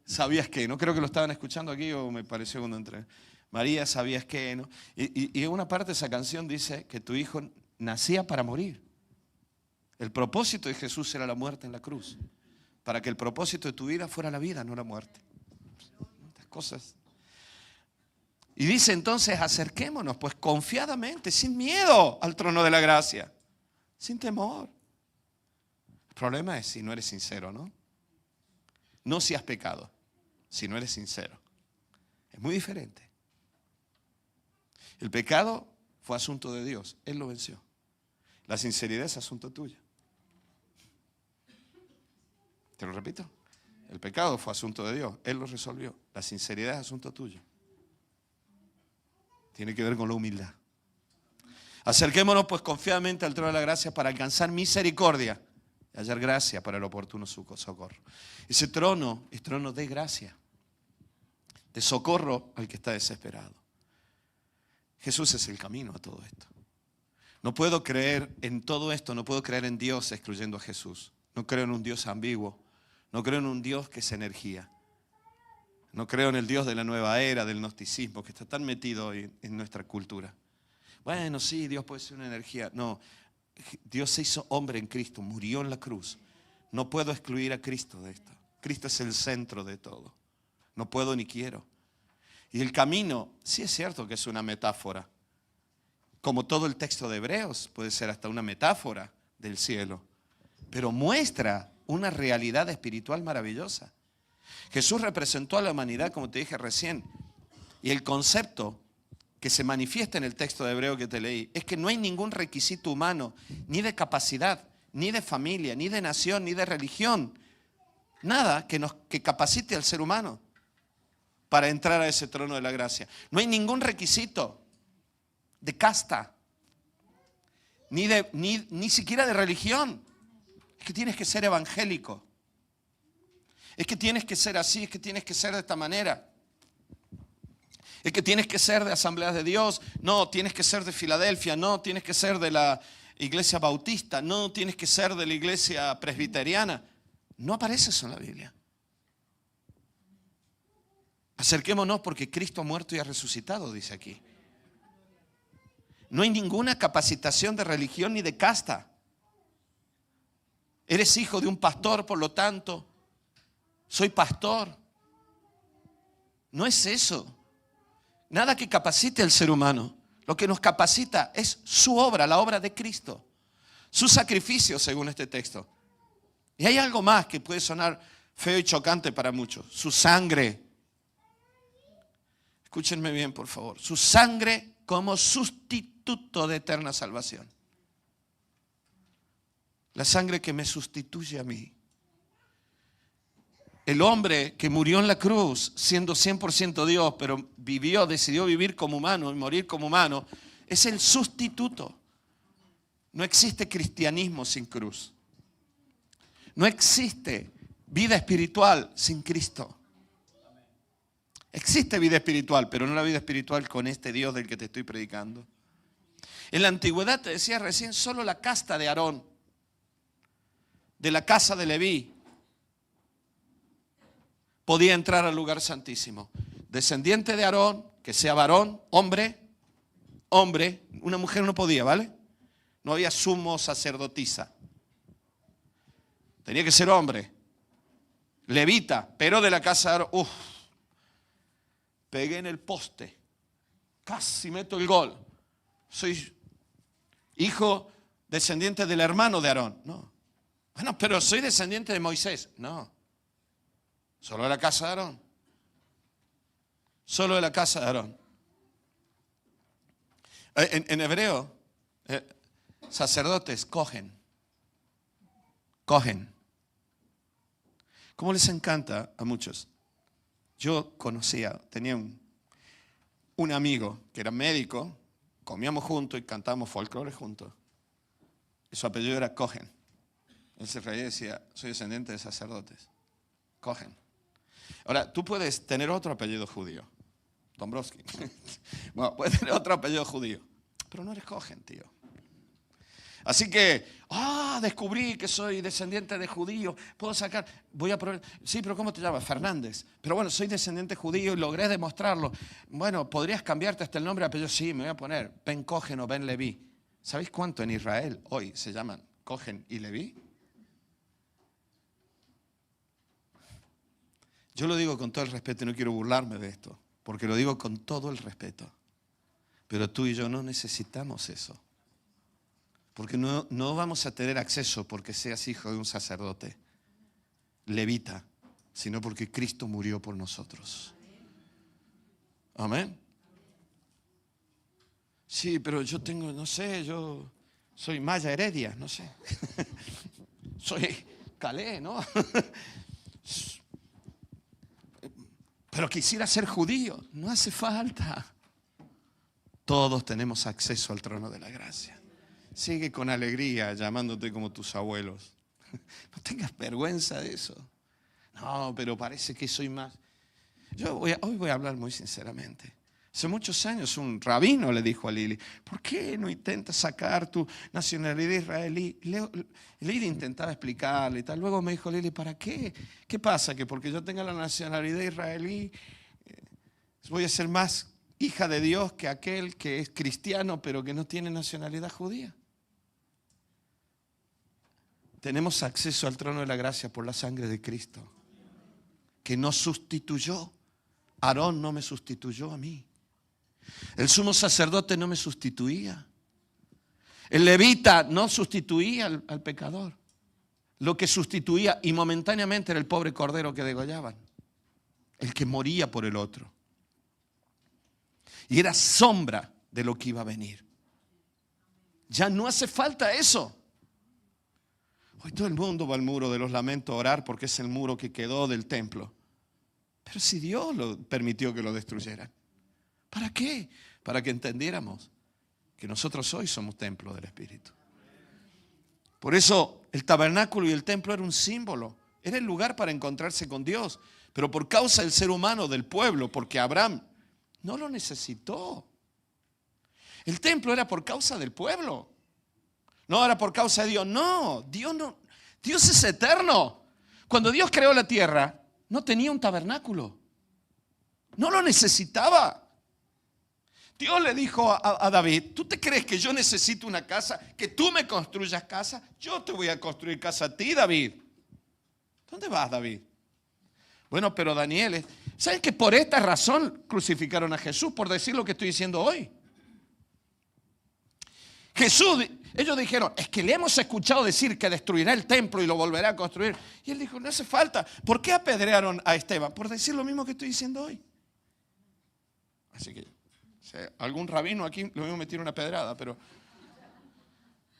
¿Sabías qué? No creo que lo estaban escuchando aquí o me pareció cuando entré. María, ¿sabías qué? ¿No? Y en una parte de esa canción dice que tu hijo nacía para morir. El propósito de Jesús era la muerte en la cruz. Para que el propósito de tu vida fuera la vida, no la muerte. Estas cosas. Y dice entonces, acerquémonos pues confiadamente, sin miedo al trono de la gracia. Sin temor. El problema es si no eres sincero, ¿no? No si has pecado, si no eres sincero. Es muy diferente. El pecado fue asunto de Dios, Él lo venció. La sinceridad es asunto tuyo. Te lo repito. El pecado fue asunto de Dios, Él lo resolvió. La sinceridad es asunto tuyo. Tiene que ver con la humildad. Acerquémonos pues confiadamente al trono de la gracia para alcanzar misericordia y hallar gracia para el oportuno socorro. Ese trono es trono de gracia, de socorro al que está desesperado. Jesús es el camino a todo esto. No puedo creer en todo esto, no puedo creer en Dios excluyendo a Jesús. No creo en un Dios ambiguo, no creo en un Dios que es energía. No creo en el Dios de la nueva era, del gnosticismo, que está tan metido hoy en nuestra cultura. Bueno, sí, Dios puede ser una energía. No, Dios se hizo hombre en Cristo, murió en la cruz. No puedo excluir a Cristo de esto. Cristo es el centro de todo. No puedo ni quiero. Y el camino, sí es cierto que es una metáfora. Como todo el texto de Hebreos, puede ser hasta una metáfora del cielo. Pero muestra una realidad espiritual maravillosa. Jesús representó a la humanidad, como te dije recién. Y el concepto que se manifiesta en el texto de Hebreo que te leí es que no hay ningún requisito humano, ni de capacidad, ni de familia, ni de nación, ni de religión. Nada que capacite al ser humano para entrar a ese trono de la gracia. No hay ningún requisito de casta, ni siquiera de religión. Es que tienes que ser evangélico. Es que tienes que ser así, es que tienes que ser de esta manera. Es que tienes que ser de Asambleas de Dios. No, tienes que ser de Filadelfia. No, tienes que ser de la Iglesia Bautista. No, tienes que ser de la Iglesia Presbiteriana. No aparece eso en la Biblia. Acerquémonos porque Cristo ha muerto y ha resucitado, dice aquí. No hay ninguna capacitación de religión ni de casta. Eres hijo de un pastor, por lo tanto, soy pastor. No es eso. Nada que capacite al ser humano. Lo que nos capacita es su obra, la obra de Cristo. Su sacrificio, según este texto. Y hay algo más que puede sonar feo y chocante para muchos. Su sangre. Escúchenme bien, por favor. Su sangre como sustituto de eterna salvación. La sangre que me sustituye a mí. El hombre que murió en la cruz, siendo 100% Dios, pero decidió vivir como humano y morir como humano, es el sustituto. No existe cristianismo sin cruz. No existe vida espiritual sin Cristo. Existe vida espiritual, pero no la vida espiritual con este Dios del que te estoy predicando. En la antigüedad, te decía recién, solo la casta de Aarón, de la casa de Leví, podía entrar al lugar santísimo. Descendiente de Aarón, que sea varón, hombre, una mujer no podía, ¿vale? No había sumo sacerdotisa. Tenía que ser hombre. Levita, pero de la casa de Aarón. Pegué en el poste. Casi meto el gol. Soy hijo descendiente del hermano de Aarón. No. Bueno, pero soy descendiente de Moisés. No. Solo de la casa de Aarón. Solo de la casa de Aarón. En hebreo, sacerdotes cogen. ¿Cómo les encanta a muchos? Yo tenía un amigo que era médico, comíamos juntos y cantábamos folclore juntos. Y su apellido era Cohen. Él se reía y decía, soy descendiente de sacerdotes. Cohen. Ahora, tú puedes tener otro apellido judío. Dombrowski. Bueno, puedes tener otro apellido judío. Pero no eres Cohen, tío. Así que, descubrí que soy descendiente de judío. Puedo sacar, voy a probar. Sí, pero ¿cómo te llamas? Fernández. Pero bueno, soy descendiente judío y logré demostrarlo. Bueno, ¿podrías cambiarte hasta el nombre y apellido? Sí, me voy a poner Ben Cohen o Ben Leví. ¿Sabéis cuánto en Israel hoy se llaman Cohen y Leví? Yo lo digo con todo el respeto y no quiero burlarme de esto, porque lo digo con todo el respeto. Pero tú y yo no necesitamos eso. Porque no vamos a tener acceso porque seas hijo de un sacerdote levita, sino porque Cristo murió por nosotros. Amén. Sí, pero yo tengo, no sé, yo soy Maya Heredia, no sé. Soy Calé, ¿no? Pero quisiera ser judío. No hace falta. Todos tenemos acceso al trono de la gracia. Sigue con alegría llamándote como tus abuelos. No tengas vergüenza de eso. No, pero parece que soy más. Hoy voy a hablar muy sinceramente. Hace muchos años un rabino le dijo a Lili, ¿por qué no intentas sacar tu nacionalidad israelí? Lili intentaba explicarle y tal. Luego me dijo Lili, ¿para qué? ¿Qué pasa? ¿Que porque yo tenga la nacionalidad israelí voy a ser más hija de Dios que aquel que es cristiano pero que no tiene nacionalidad judía? Tenemos acceso al trono de la gracia por la sangre de Cristo, que nos sustituyó. Aarón no me sustituyó a mí. El sumo sacerdote no me sustituía. El levita no sustituía al pecador. Lo que sustituía y momentáneamente era el pobre cordero que degollaban, el que moría por el otro. Y era sombra de lo que iba a venir. Ya no hace falta eso. Hoy todo el mundo va al muro de los lamentos a orar porque es el muro que quedó del templo. Pero si Dios lo permitió que lo destruyeran, ¿para qué? Para que entendiéramos que nosotros hoy somos templo del Espíritu. Por eso el tabernáculo y el templo era un símbolo, era el lugar para encontrarse con Dios. Pero por causa del ser humano, del pueblo, porque Abraham no lo necesitó. El templo era por causa del pueblo. No era por causa de Dios. No, Dios es eterno. Cuando Dios creó la tierra, no tenía un tabernáculo. No lo necesitaba. Dios le dijo a David, ¿tú te crees que yo necesito una casa? ¿Que tú me construyas casa? Yo te voy a construir casa a ti, David. ¿Dónde vas, David? Bueno, pero Daniel, ¿saben que por esta razón crucificaron a Jesús? Por decir lo que estoy diciendo hoy. Jesús, ellos dijeron, es que le hemos escuchado decir que destruirá el templo y lo volverá a construir. Y él dijo, no hace falta. ¿Por qué apedrearon a Esteban? Por decir lo mismo que estoy diciendo hoy. Así que, si algún rabino aquí lo mismo me tira una pedrada, pero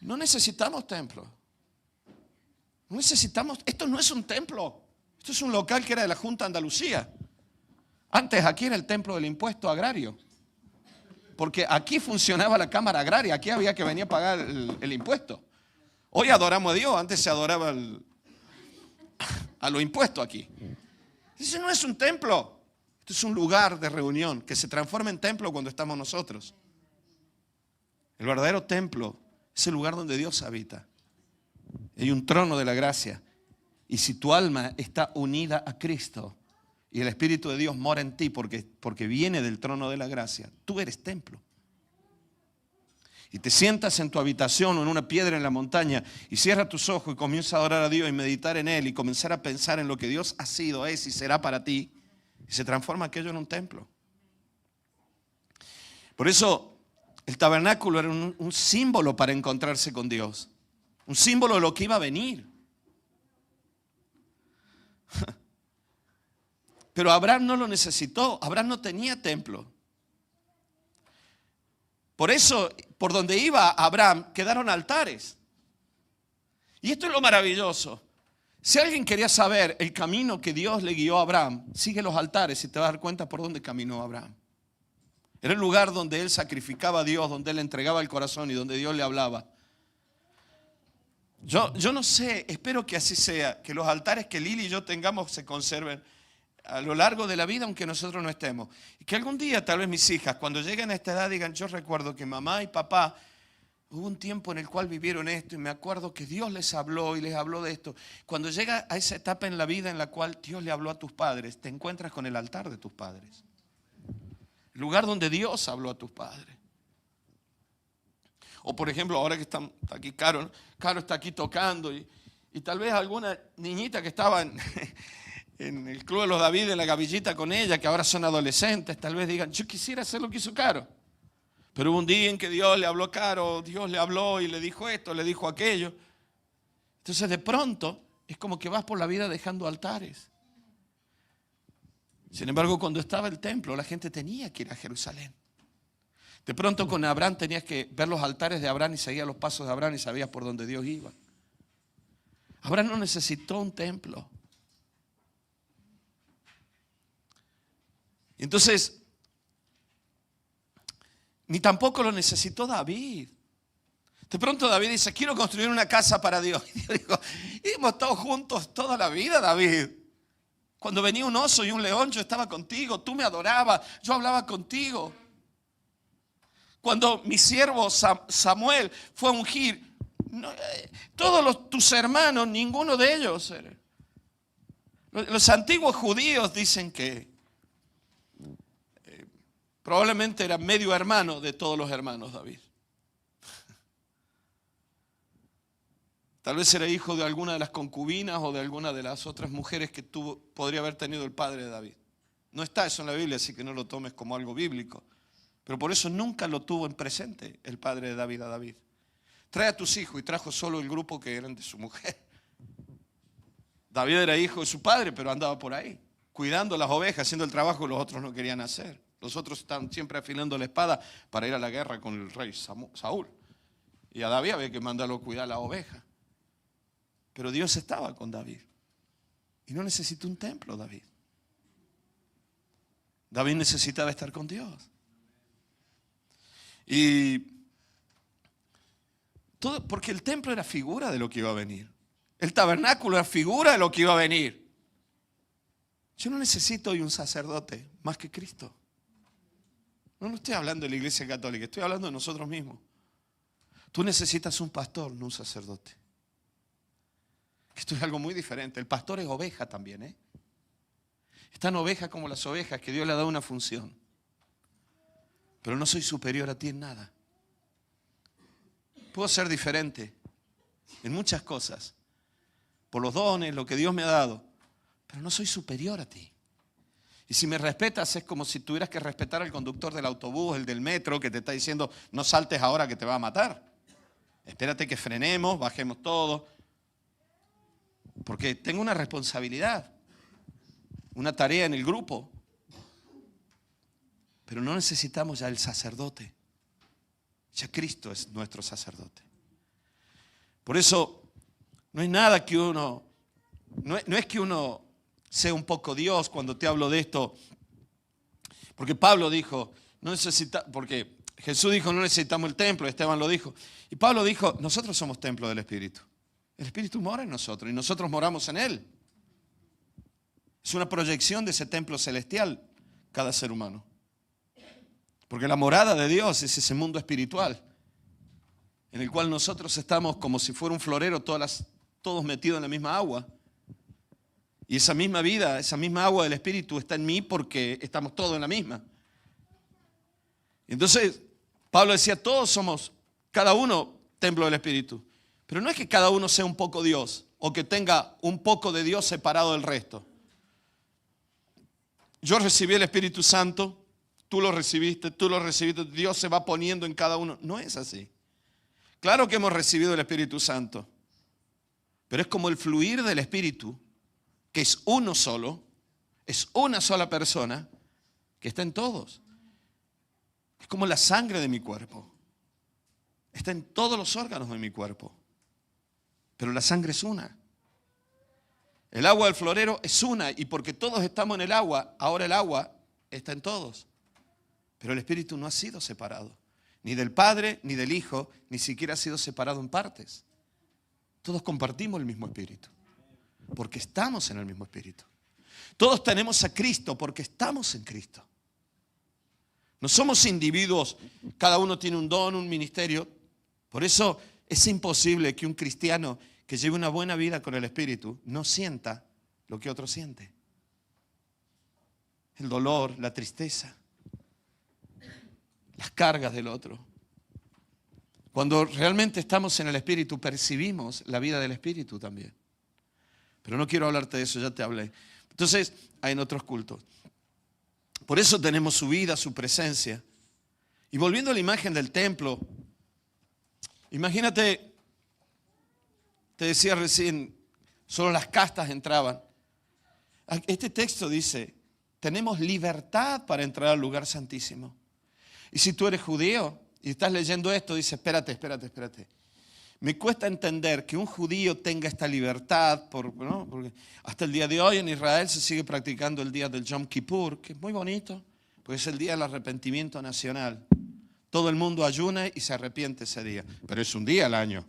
no necesitamos templo. No necesitamos, esto no es un templo. Esto es un local que era de la Junta de Andalucía. Antes aquí era el templo del impuesto agrario. Porque aquí funcionaba la Cámara Agraria, aquí había que venir a pagar el impuesto. Hoy adoramos a Dios, antes se adoraba a los impuestos aquí. Ese no es un templo, esto es un lugar de reunión que se transforma en templo cuando estamos nosotros. El verdadero templo es el lugar donde Dios habita. Hay un trono de la gracia. Y si tu alma está unida a Cristo, y el Espíritu de Dios mora en ti porque viene del trono de la gracia, tú eres templo. Y te sientas en tu habitación o en una piedra en la montaña y cierras tus ojos y comienzas a adorar a Dios y meditar en Él y comenzar a pensar en lo que Dios ha sido, es y será para ti. Y se transforma aquello en un templo. Por eso el tabernáculo era un símbolo para encontrarse con Dios. Un símbolo de lo que iba a venir. Pero Abraham no lo necesitó, Abraham no tenía templo. Por eso, por donde iba Abraham, quedaron altares. Y esto es lo maravilloso. Si alguien quería saber el camino que Dios le guió a Abraham, sigue los altares y te vas a dar cuenta por dónde caminó Abraham. Era el lugar donde él sacrificaba a Dios, donde él le entregaba el corazón y donde Dios le hablaba. Yo no sé, espero que así sea, que los altares que Lili y yo tengamos se conserven a lo largo de la vida, aunque nosotros no estemos. Y que algún día, tal vez mis hijas, cuando lleguen a esta edad, digan, yo recuerdo que mamá y papá, hubo un tiempo en el cual vivieron esto, y me acuerdo que Dios les habló y les habló de esto. Cuando llega a esa etapa en la vida en la cual Dios le habló a tus padres, te encuentras con el altar de tus padres. El lugar donde Dios habló a tus padres. O por ejemplo, ahora que está aquí Caro, ¿no? Caro está aquí tocando y tal vez alguna niñita que estaba en el Club de los David, en la gavillita con ella, que ahora son adolescentes, tal vez digan, yo quisiera hacer lo que hizo Caro. Pero hubo un día en que Dios le habló a Caro, Dios le habló y le dijo esto, le dijo aquello. Entonces de pronto es como que vas por la vida dejando altares. Sin embargo, cuando estaba el templo, la gente tenía que ir a Jerusalén. De pronto con Abraham tenías que ver los altares de Abraham y seguías los pasos de Abraham y sabías por dónde Dios iba. Abraham no necesitó un templo. Entonces, ni tampoco lo necesitó David. De pronto David dice, quiero construir una casa para Dios. Y Dios dijo, hemos estado juntos toda la vida, David. Cuando venía un oso y un león, yo estaba contigo, tú me adorabas, yo hablaba contigo. Cuando mi siervo Samuel fue a ungir, todos tus hermanos, ninguno de ellos. Los antiguos judíos dicen que probablemente era medio hermano de todos los hermanos David. Tal vez era hijo de alguna de las concubinas o de alguna de las otras mujeres que podría haber tenido el padre de David. No está eso en la Biblia, así que no lo tomes como algo bíblico. Pero por eso nunca lo tuvo en presente el padre de David a David. Trae a tus hijos, y trajo solo el grupo que eran de su mujer. David era hijo de su padre, pero andaba por ahí, cuidando las ovejas, haciendo el trabajo que los otros no querían hacer. Los otros estaban siempre afilando la espada para ir a la guerra con el rey Saúl. Y a David había que mandarlo a cuidar la oveja. Pero Dios estaba con David. Y no necesitó un templo, David. David necesitaba estar con Dios. Y todo, porque el templo era figura de lo que iba a venir. El tabernáculo era figura de lo que iba a venir. Yo no necesito hoy un sacerdote más que Cristo. No estoy hablando de la Iglesia Católica, estoy hablando de nosotros mismos. Tú necesitas un pastor, no un sacerdote. Esto es algo muy diferente. El pastor es oveja también, ¿eh? Es tan oveja como las ovejas que Dios le ha dado una función. Pero no soy superior a ti en nada. Puedo ser diferente en muchas cosas, por los dones, lo que Dios me ha dado, pero no soy superior a ti. Y si me respetas es como si tuvieras que respetar al conductor del autobús, el del metro, que te está diciendo no saltes ahora que te va a matar. Espérate que frenemos, bajemos todo. Porque tengo una responsabilidad, una tarea en el grupo. Pero no necesitamos ya el sacerdote. Ya Cristo es nuestro sacerdote. Por eso no hay nada que uno, no es que uno sea un poco Dios cuando te hablo de esto. Porque Pablo dijo, porque Jesús dijo no necesitamos el templo, Esteban lo dijo. Y Pablo dijo, nosotros somos templo del Espíritu. El Espíritu mora en nosotros y nosotros moramos en Él. Es una proyección de ese templo celestial cada ser humano. Porque la morada de Dios es ese mundo espiritual en el cual nosotros estamos como si fuera un florero, todos metidos en la misma agua. Y esa misma vida, esa misma agua del Espíritu está en mí porque estamos todos en la misma. Entonces, Pablo decía, todos somos, cada uno, templo del Espíritu. Pero no es que cada uno sea un poco Dios o que tenga un poco de Dios separado del resto. Yo recibí el Espíritu Santo. Tú lo recibiste, Dios se va poniendo en cada uno. No es así. Claro que hemos recibido el Espíritu Santo, pero es como el fluir del Espíritu, que es uno solo, es una sola persona, que está en todos. Es como la sangre de mi cuerpo. Está en todos los órganos de mi cuerpo, pero la sangre es una. El agua del florero es una, y porque todos estamos en el agua, ahora el agua está en todos. Pero el Espíritu no ha sido separado, ni del Padre, ni del Hijo, ni siquiera ha sido separado en partes. Todos compartimos el mismo Espíritu, porque estamos en el mismo Espíritu. Todos tenemos a Cristo porque estamos en Cristo. No somos individuos, cada uno tiene un don, un ministerio. Por eso es imposible que un cristiano que lleve una buena vida con el Espíritu no sienta lo que otro siente. El dolor, la tristeza, las cargas del otro. Cuando realmente estamos en el Espíritu, percibimos la vida del Espíritu también. Pero no quiero hablarte de eso, ya te hablé. Entonces, hay en otros cultos. Por eso tenemos su vida, su presencia. Y volviendo a la imagen del templo, imagínate, te decía recién, solo las castas entraban. Este texto dice, tenemos libertad para entrar al lugar santísimo. Y si tú eres judío y estás leyendo esto, dices, espérate. Me cuesta entender que un judío tenga esta libertad, ¿no? Porque hasta el día de hoy en Israel se sigue practicando el día del Yom Kippur, que es muy bonito, porque es el día del arrepentimiento nacional. Todo el mundo ayuna y se arrepiente ese día, pero es un día al año.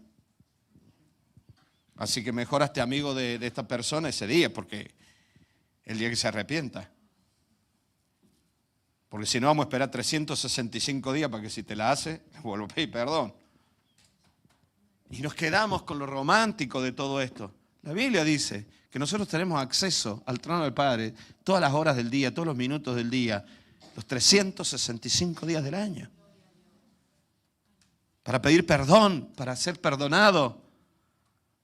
Así que mejor hazte amigo de esta persona ese día, porque el día que se arrepienta. Porque si no vamos a esperar 365 días para que si te la hace, vuelvo a pedir perdón. Y nos quedamos con lo romántico de todo esto. La Biblia dice que nosotros tenemos acceso al trono del Padre todas las horas del día, todos los minutos del día, los 365 días del año. Para pedir perdón, para ser perdonado,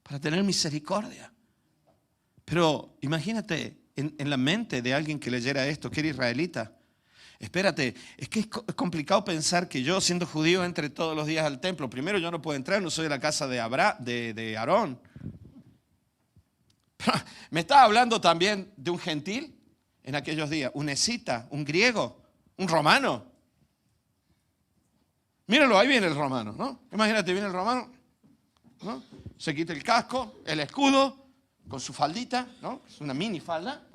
para tener misericordia. Pero imagínate en la mente de alguien que leyera esto, que era israelita. Espérate, es que es complicado pensar que yo, siendo judío, entre todos los días al templo. Primero, yo no puedo entrar, no soy de la casa de Aarón. Pero me estaba hablando también de un gentil en aquellos días, un escita, un griego, un romano. Míralo, ahí viene el romano, ¿no? Imagínate, viene el romano, ¿no? Se quita el casco, el escudo, con su faldita, ¿no? Es una mini falda.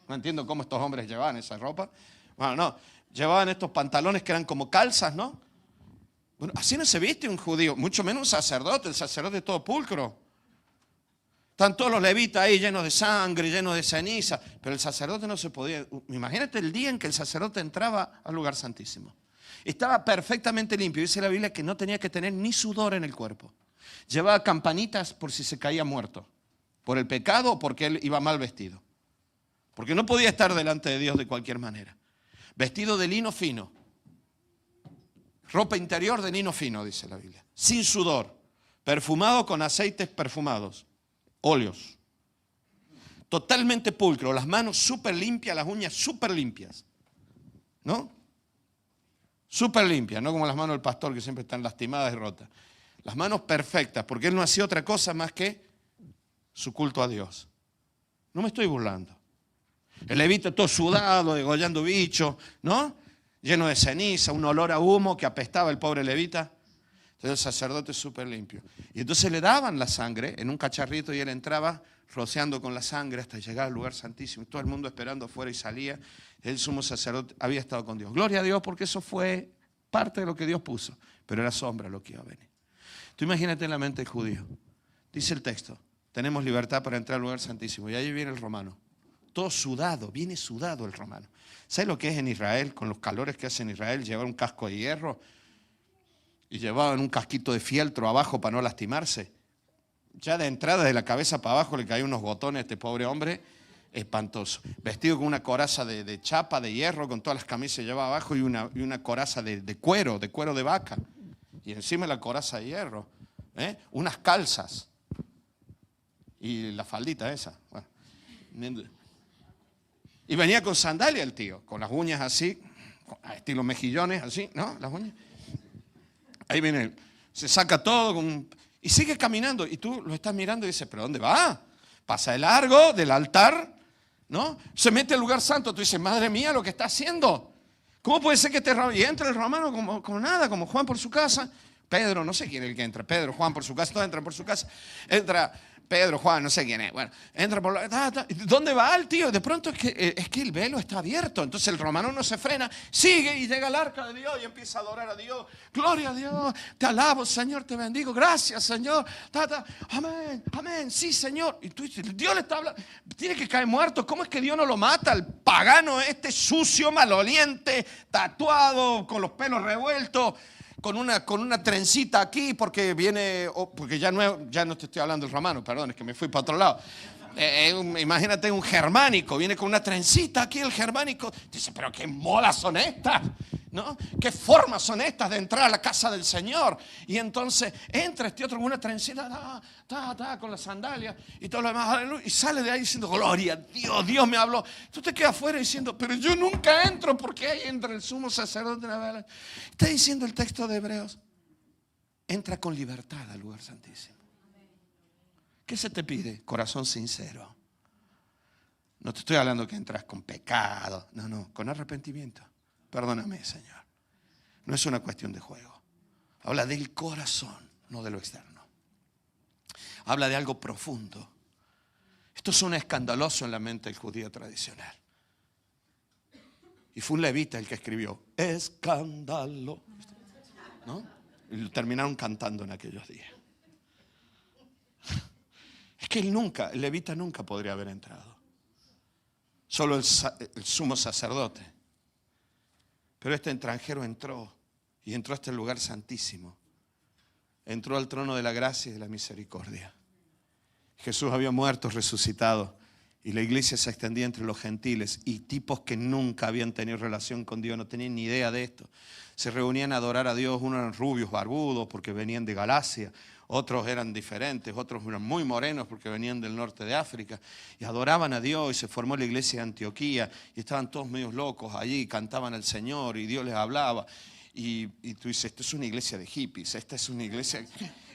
No entiendo cómo estos hombres llevaban esa ropa. Bueno, no, llevaban estos pantalones que eran como calzas, ¿no? Bueno, así no se viste un judío, mucho menos un sacerdote, el sacerdote todo pulcro. Están todos los levitas ahí llenos de sangre, llenos de ceniza, pero el sacerdote no se podía. Imagínate el día en que el sacerdote entraba al lugar santísimo. Estaba perfectamente limpio. Dice la Biblia que no tenía que tener ni sudor en el cuerpo. Llevaba campanitas por si se caía muerto, por el pecado o porque él iba mal vestido. Porque no podía estar delante de Dios de cualquier manera. Vestido de lino fino. Ropa interior de lino fino, dice la Biblia. Sin sudor. Perfumado con aceites perfumados. Óleos. Totalmente pulcro. Las manos súper limpias, las uñas súper limpias. ¿No? Súper limpias, no como las manos del pastor que siempre están lastimadas y rotas. Las manos perfectas, porque él no hacía otra cosa más que su culto a Dios. No me estoy burlando. El levita todo sudado, degollando bichos, ¿no? Lleno de ceniza, un olor a humo que apestaba el pobre levita. Entonces el sacerdote súper limpio. Y entonces le daban la sangre en un cacharrito y él entraba rociando con la sangre hasta llegar al lugar santísimo. Y todo el mundo esperando afuera y salía. El sumo sacerdote había estado con Dios. Gloria a Dios porque eso fue parte de lo que Dios puso. Pero era sombra lo que iba a venir. Tú imagínate en la mente del judío. Dice el texto, tenemos libertad para entrar al lugar santísimo. Y ahí viene el romano. Todo sudado, viene sudado el romano. ¿Sabes lo que es en Israel, con los calores que hace en Israel, llevar un casco de hierro? Y llevaban un casquito de fieltro abajo para no lastimarse. Ya de entrada, de la cabeza para abajo, le caían unos botones a este pobre hombre, espantoso. Vestido con una coraza de chapa, de hierro, con todas las camisas que llevaba abajo y una coraza de cuero de vaca. Y encima la coraza de hierro. Unas calzas. Y la faldita esa. Bueno. Y venía con sandalia el tío, con las uñas así, estilo mejillones, así, ¿no? Las uñas. Ahí viene, se saca todo y sigue caminando. Y tú lo estás mirando y dices, ¿pero dónde va? Pasa de largo del altar, ¿no? Se mete al lugar santo. Tú dices, madre mía, lo que está haciendo. ¿Cómo puede ser que y entra el romano como nada, como Juan por su casa? Pedro, no sé quién es el que entra. Pedro, Juan por su casa, todos entran por su casa. Entra Pedro, Juan, no sé quién es. Bueno, entra por la... ¿Dónde va el tío? De pronto es que el velo está abierto. Entonces el romano no se frena, sigue y llega al arca de Dios y empieza a adorar a Dios. Gloria a Dios, te alabo, Señor, te bendigo. Gracias, Señor. Amén, amén, sí, Señor. Y tú dices, Dios le está hablando. Tiene que caer muerto. ¿Cómo es que Dios no lo mata? El pagano sucio, maloliente, tatuado, con los pelos revueltos. Con una trencita aquí porque viene, porque ya no te estoy hablando del romano, perdón, es que me fui para otro lado. Imagínate un germánico, viene con una trencita aquí el germánico. Dice, pero qué modas son estas, ¿no? ¿Qué formas son estas de entrar a la casa del Señor? Y entonces entra este otro con una trencita, con la sandalia y todo lo demás, aleluya, y sale de ahí diciendo, gloria a Dios, Dios me habló. Tú te quedas afuera diciendo, pero yo nunca entro porque ahí entra el sumo sacerdote. Está diciendo el texto de Hebreos, entra con libertad al lugar santísimo. ¿Qué se te pide? Corazón sincero. No te estoy hablando que entras con pecado, no, con arrepentimiento. Perdóname, Señor. No es una cuestión de juego. Habla del corazón, no de lo externo. Habla de algo profundo. Esto suena escandaloso en la mente del judío tradicional. Y fue un levita el que escribió, escándalo, ¿no? Y lo terminaron cantando en aquellos días. Es que el levita nunca podría haber entrado. Solo el sumo sacerdote. Pero este extranjero entró y entró a este lugar santísimo. Entró al trono de la gracia y de la misericordia. Jesús había muerto, resucitado Y la iglesia se extendía entre los gentiles y tipos que nunca habían tenido relación con Dios, no tenían ni idea de esto. Se reunían a adorar a Dios, unos eran rubios, barbudos, porque venían de Galacia. Otros eran diferentes, otros eran muy morenos porque venían del norte de África. Y adoraban a Dios y se formó la iglesia de Antioquía. Y estaban todos medios locos allí, cantaban al Señor y Dios les hablaba. Y tú dices, esto es una iglesia de hippies, esta es una iglesia...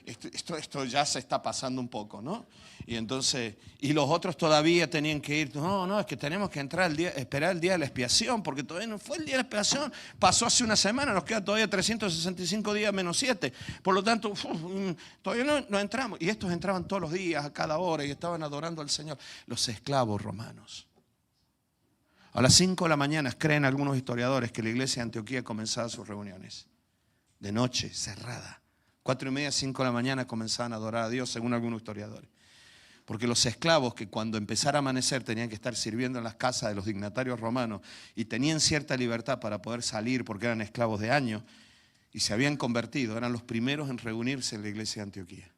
Esto ya se está pasando un poco, ¿no? Y entonces, y los otros todavía tenían que ir, no, es que tenemos que esperar el día de la expiación, porque todavía no fue el día de la expiación, pasó hace una semana, nos queda todavía 365 días menos 7, por lo tanto, todavía no entramos. Y estos entraban todos los días, a cada hora, y estaban adorando al Señor, los esclavos romanos. A las 5 de la mañana, creen algunos historiadores que la iglesia de Antioquía comenzaba sus reuniones, de noche, cerrada. 4:30, 5 de la mañana comenzaban a adorar a Dios, según algunos historiadores. Porque los esclavos que cuando empezara a amanecer tenían que estar sirviendo en las casas de los dignatarios romanos y tenían cierta libertad para poder salir porque eran esclavos de años y se habían convertido, eran los primeros en reunirse en la iglesia de Antioquía.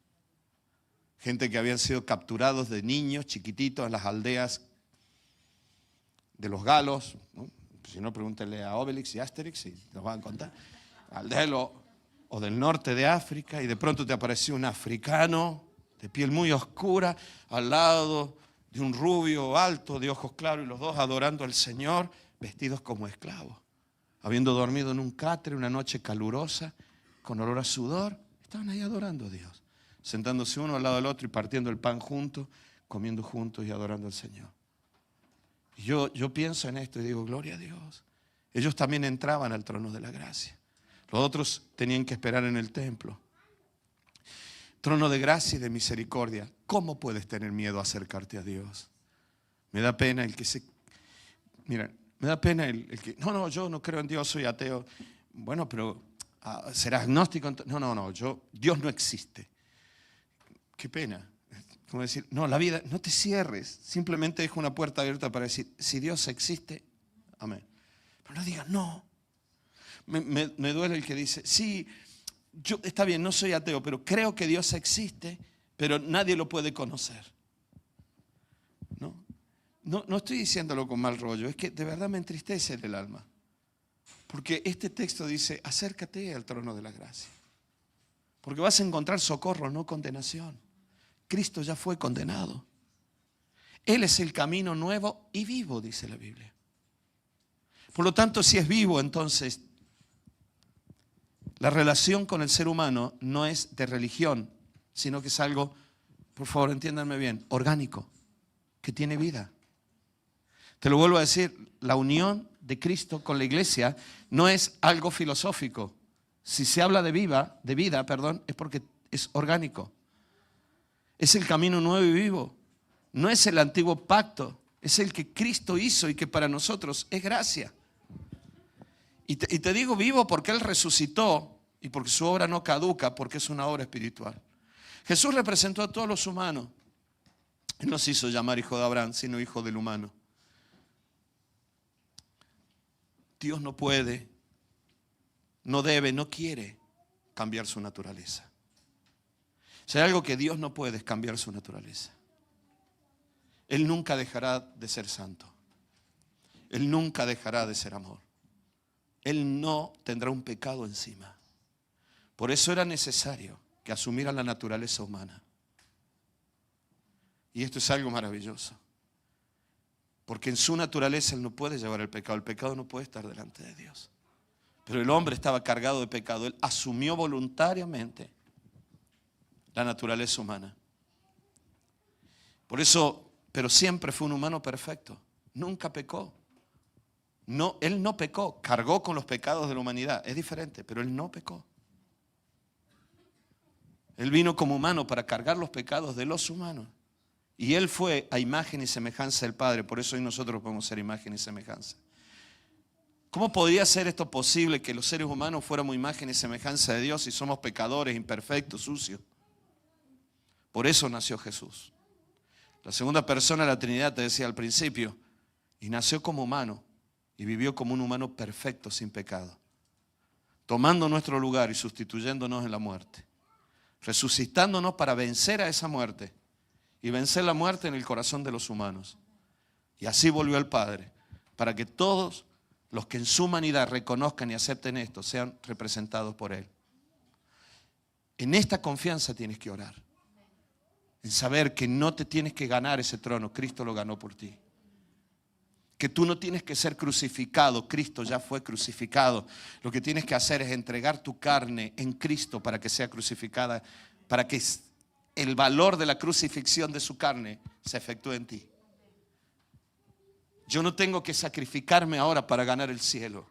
Gente que habían sido capturados de niños chiquititos en las aldeas de los galos, ¿no? Si no, pregúntenle a Obelix y Asterix y nos van a contar. Aldeas o del norte de África, y de pronto te apareció un africano de piel muy oscura al lado de un rubio alto de ojos claros, y los dos adorando al Señor vestidos como esclavos, habiendo dormido en un catre una noche calurosa con olor a sudor. Estaban ahí adorando a Dios, sentándose uno al lado del otro y partiendo el pan juntos, comiendo juntos y adorando al Señor. Y yo pienso en esto y digo, gloria a Dios. Ellos también entraban al trono de la gracia. Los otros tenían que esperar en el templo. Trono de gracia y de misericordia. ¿Cómo puedes tener miedo a acercarte a Dios? Me da pena el que se... Mira, me da pena el que... No, yo no creo en Dios, soy ateo. Bueno, pero ¿serás agnóstico? No, Dios no existe. Qué pena. Como decir, no, la vida, no te cierres. Simplemente deja una puerta abierta para decir, si Dios existe, amén. Pero no digas, no. Me duele el que dice, sí, yo está bien, no soy ateo, pero creo que Dios existe, pero nadie lo puede conocer. No estoy diciéndolo con mal rollo, es que de verdad me entristece el alma. Porque este texto dice, acércate al trono de la gracia. Porque vas a encontrar socorro, no condenación. Cristo ya fue condenado. Él es el camino nuevo y vivo, dice la Biblia. Por lo tanto, si es vivo, entonces la relación con el ser humano no es de religión, sino que es algo, por favor entiéndanme bien, orgánico, que tiene vida. Te lo vuelvo a decir, la unión de Cristo con la iglesia no es algo filosófico. Si se habla de vida, es porque es orgánico. Es el camino nuevo y vivo. No es el antiguo pacto, es el que Cristo hizo y que para nosotros es gracia. Y te digo vivo porque Él resucitó y porque su obra no caduca, porque es una obra espiritual. Jesús representó a todos los humanos. Él no se hizo llamar hijo de Abraham, sino hijo del humano. Dios no puede, no debe, no quiere cambiar su naturaleza. Si hay algo que Dios no puede es cambiar su naturaleza. Él nunca dejará de ser santo. Él nunca dejará de ser amor. Él no tendrá un pecado encima. Por eso era necesario que asumiera la naturaleza humana. Y esto es algo maravilloso. Porque en su naturaleza Él no puede llevar el pecado. El pecado no puede estar delante de Dios. Pero el hombre estaba cargado de pecado. Él asumió voluntariamente la naturaleza humana. Por eso, pero siempre fue un humano perfecto. Nunca pecó. No, Él no pecó, cargó con los pecados de la humanidad. Es diferente, pero Él no pecó. Él vino como humano para cargar los pecados de los humanos. Y Él fue a imagen y semejanza del Padre. Por eso hoy nosotros podemos ser imagen y semejanza. ¿Cómo podría ser esto posible que los seres humanos fuéramos imagen y semejanza de Dios si somos pecadores, imperfectos, sucios? Por eso nació Jesús. La segunda persona de la Trinidad, te decía al principio, y nació como humano. Y vivió como un humano perfecto, sin pecado, tomando nuestro lugar y sustituyéndonos en la muerte, resucitándonos para vencer a esa muerte y vencer la muerte en el corazón de los humanos. Y así volvió el Padre, para que todos los que en su humanidad reconozcan y acepten esto sean representados por Él. En esta confianza tienes que orar. En saber que no te tienes que ganar ese trono, Cristo lo ganó por ti. Que tú no tienes que ser crucificado, Cristo ya fue crucificado. Lo que tienes que hacer es entregar tu carne en Cristo para que sea crucificada, para que el valor de la crucifixión de su carne se efectúe en ti. Yo no tengo que sacrificarme ahora para ganar el cielo.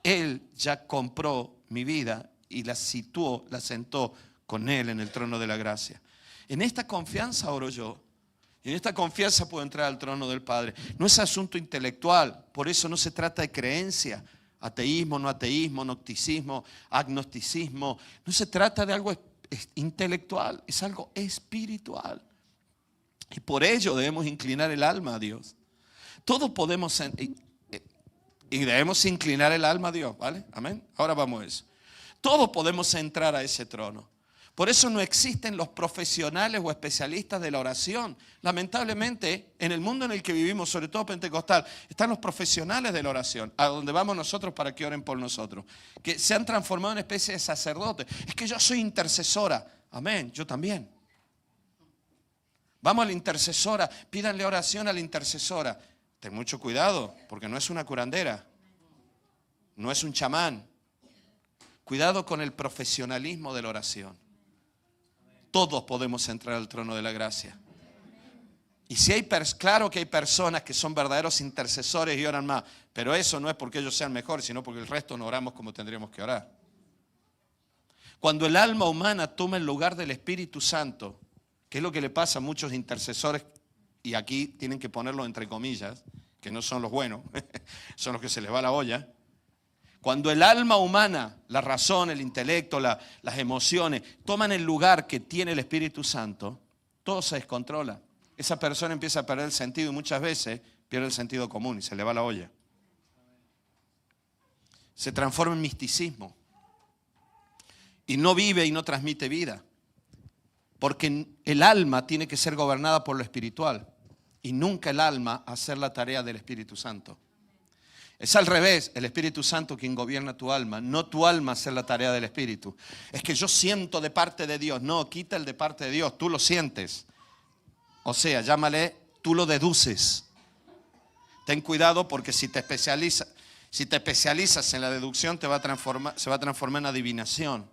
Él ya compró mi vida y la situó, la sentó con Él en el trono de la gracia. En esta confianza oro yo. Y en esta confianza puedo entrar al trono del Padre. No es asunto intelectual, por eso no se trata de creencia. Ateísmo, no ateísmo, gnosticismo, agnosticismo. No se trata de algo intelectual, es algo espiritual. Y por ello debemos inclinar el alma a Dios. Todos podemos, y debemos inclinar el alma a Dios, ¿vale? Amén. Ahora vamos a eso. Todos podemos entrar a ese trono. Por eso no existen los profesionales o especialistas de la oración. Lamentablemente, en el mundo en el que vivimos, sobre todo pentecostal, están los profesionales de la oración, a donde vamos nosotros para que oren por nosotros, que se han transformado en especie de sacerdotes. Es que yo soy intercesora. Amén, yo también. Vamos a la intercesora, pídanle oración a la intercesora. Ten mucho cuidado, porque no es una curandera, no es un chamán. Cuidado con el profesionalismo de la oración. Todos podemos entrar al trono de la gracia. Y si claro que hay personas que son verdaderos intercesores y oran más, pero eso no es porque ellos sean mejores, sino porque el resto no oramos como tendríamos que orar. Cuando el alma humana toma el lugar del Espíritu Santo, que es lo que le pasa a muchos intercesores, y aquí tienen que ponerlo entre comillas, que no son los buenos, son los que se les va la olla. Cuando el alma humana, la razón, el intelecto, las emociones, toman el lugar que tiene el Espíritu Santo, todo se descontrola. Esa persona empieza a perder el sentido y muchas veces pierde el sentido común y se le va la olla. Se transforma en misticismo. Y no vive y no transmite vida. Porque el alma tiene que ser gobernada por lo espiritual. Y nunca el alma hacer la tarea del Espíritu Santo. Es al revés, el Espíritu Santo quien gobierna tu alma, no tu alma hacer la tarea del Espíritu. Es que yo siento de parte de Dios. No, quita el de parte de Dios, tú lo sientes. O sea, llámale, tú lo deduces. Ten cuidado porque si te especializas en la deducción se va a transformar en adivinación.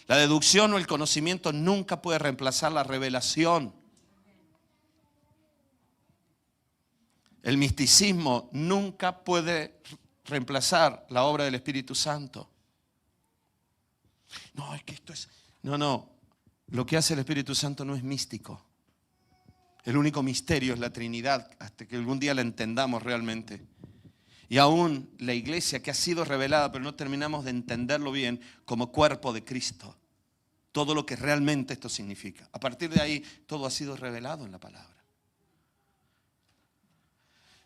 La deducción o el conocimiento nunca puede reemplazar la revelación. El misticismo nunca puede reemplazar la obra del Espíritu Santo. No, es que esto es... No. Lo que hace el Espíritu Santo no es místico. El único misterio es la Trinidad, hasta que algún día la entendamos realmente. Y aún la iglesia que ha sido revelada, pero no terminamos de entenderlo bien, como cuerpo de Cristo. Todo lo que realmente esto significa. A partir de ahí, todo ha sido revelado en la palabra.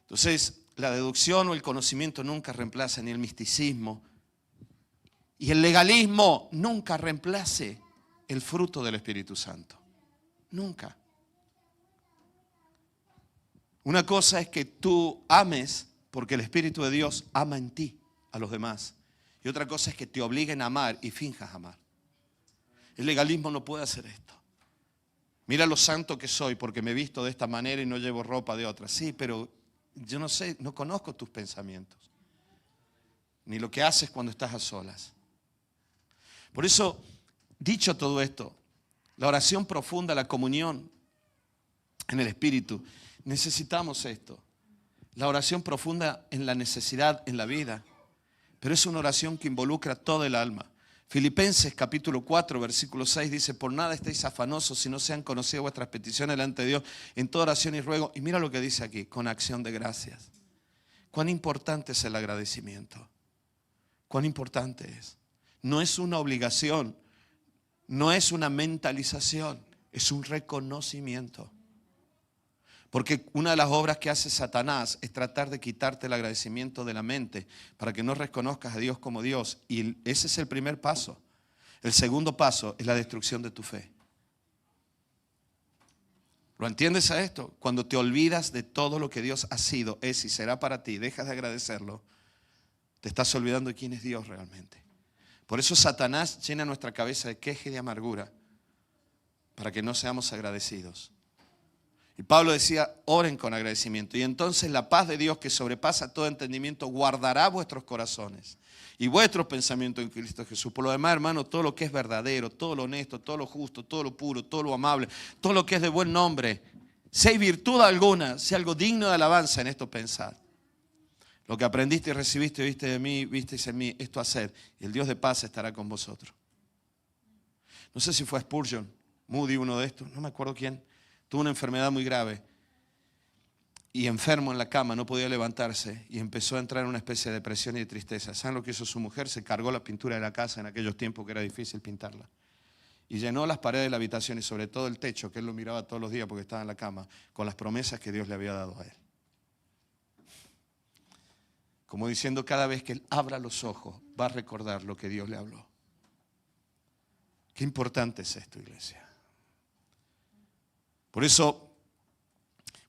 Entonces, la deducción o el conocimiento nunca reemplaza ni el misticismo. Y el legalismo nunca reemplace el fruto del Espíritu Santo. Nunca. Una cosa es que tú ames porque el Espíritu de Dios ama en ti a los demás. Y otra cosa es que te obliguen a amar y finjas amar. El legalismo no puede hacer esto. Mira lo santo que soy porque me he visto de esta manera y no llevo ropa de otra. Sí, pero yo no sé, no conozco tus pensamientos. Ni lo que haces cuando estás a solas. Por eso, dicho todo esto, la oración profunda, la comunión en el Espíritu, necesitamos esto. La oración profunda en la necesidad, en la vida. Pero es una oración que involucra todo el alma. Filipenses capítulo 4, versículo 6 dice: por nada estéis afanosos si no sean conocidas vuestras peticiones delante de Dios en toda oración y ruego. Y mira lo que dice aquí, con acción de gracias. Cuán importante es el agradecimiento. Cuán importante es. No es una obligación, no es una mentalización, es un reconocimiento. Porque una de las obras que hace Satanás es tratar de quitarte el agradecimiento de la mente para que no reconozcas a Dios como Dios. Y ese es el primer paso. El segundo paso es la destrucción de tu fe. ¿Lo entiendes a esto? Cuando te olvidas de todo lo que Dios ha sido, es y será para ti, dejas de agradecerlo, te estás olvidando de quién es Dios realmente. Por eso Satanás llena nuestra cabeza de queja y de amargura, para que no seamos agradecidos. Y Pablo decía, oren con agradecimiento. Y entonces la paz de Dios, que sobrepasa todo entendimiento, guardará vuestros corazones y vuestros pensamientos en Cristo Jesús. Por lo demás, hermano, todo lo que es verdadero, todo lo honesto, todo lo justo, todo lo puro, todo lo amable, todo lo que es de buen nombre, si hay virtud alguna, si algo digno de alabanza, en esto pensad. Lo que aprendiste y recibiste, viste de mí, visteis en mí, esto haced, y el Dios de paz estará con vosotros. No sé si fue Spurgeon, Moody, uno de estos, no me acuerdo quién, tuvo una enfermedad muy grave y enfermo en la cama, no podía levantarse y empezó a entrar en una especie de depresión y de tristeza. ¿Saben lo que hizo su mujer? Se cargó la pintura de la casa en aquellos tiempos que era difícil pintarla. Y llenó las paredes de la habitación y sobre todo el techo, que él lo miraba todos los días porque estaba en la cama, con las promesas que Dios le había dado a él. Como diciendo, cada vez que él abra los ojos, va a recordar lo que Dios le habló. Qué importante es esto, iglesia. Por eso,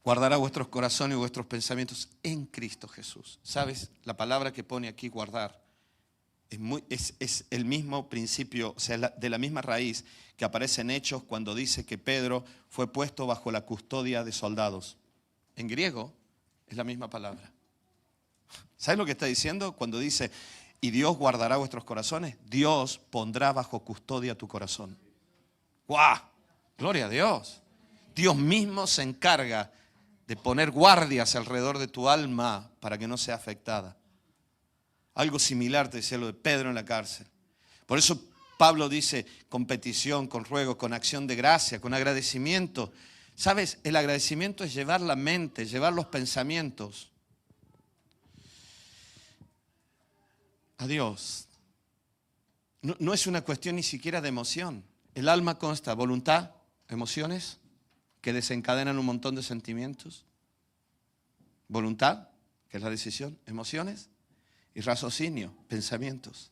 guardará vuestros corazones y vuestros pensamientos en Cristo Jesús. ¿Sabes? La palabra que pone aquí, guardar, es el mismo principio, o sea, de la misma raíz que aparece en Hechos cuando dice que Pedro fue puesto bajo la custodia de soldados. En griego es la misma palabra. ¿Sabes lo que está diciendo? Cuando dice, y Dios guardará vuestros corazones, Dios pondrá bajo custodia tu corazón. ¡Guau! ¡Gloria a Dios! Dios mismo se encarga de poner guardias alrededor de tu alma para que no sea afectada. Algo similar te decía lo de Pedro en la cárcel. Por eso Pablo dice, con petición, con ruego, con acción de gracia, con agradecimiento. ¿Sabes? El agradecimiento es llevar la mente, llevar los pensamientos a Dios. No es una cuestión ni siquiera de emoción. El alma consta de voluntad, emociones, que desencadenan un montón de sentimientos. Voluntad, que es la decisión, emociones, y raciocinio, pensamientos.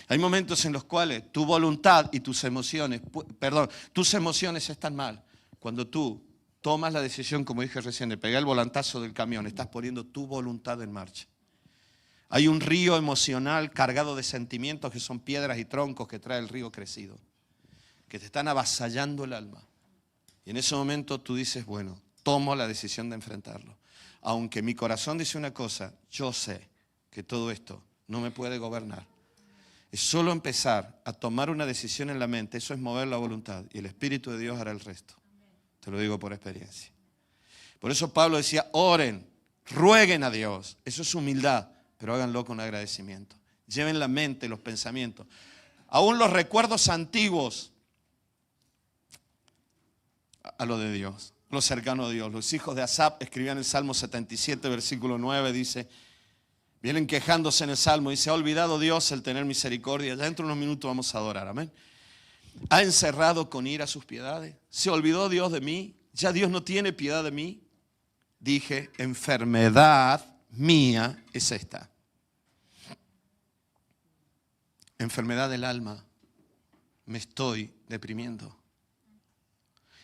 Hay momentos en los cuales tu voluntad y tus emociones están mal. Cuando tú tomas la decisión, como dije recién, de pegar el volantazo del camión, estás poniendo tu voluntad en marcha. Hay un río emocional cargado de sentimientos que son piedras y troncos que trae el río crecido, que te están avasallando el alma. Y en ese momento tú dices, bueno, tomo la decisión de enfrentarlo. Aunque mi corazón dice una cosa, yo sé que todo esto no me puede gobernar. Es solo empezar a tomar una decisión en la mente, eso es mover la voluntad y el Espíritu de Dios hará el resto. Te lo digo por experiencia. Por eso Pablo decía, oren, rueguen a Dios. Eso es humildad, pero háganlo con agradecimiento. Lleven la mente, los pensamientos. Aún los recuerdos antiguos a lo de Dios, lo cercano a Dios. Los hijos de Asaf escribían el Salmo 77, versículo 9, dice, vienen quejándose en el Salmo, dice, ha olvidado Dios el tener misericordia. Ya dentro de unos minutos vamos a adorar, amén. Ha encerrado con ira sus piedades. Se olvidó Dios de mí. Ya Dios no tiene piedad de mí. Dije, enfermedad mía es esta. Enfermedad del alma. Me estoy deprimiendo.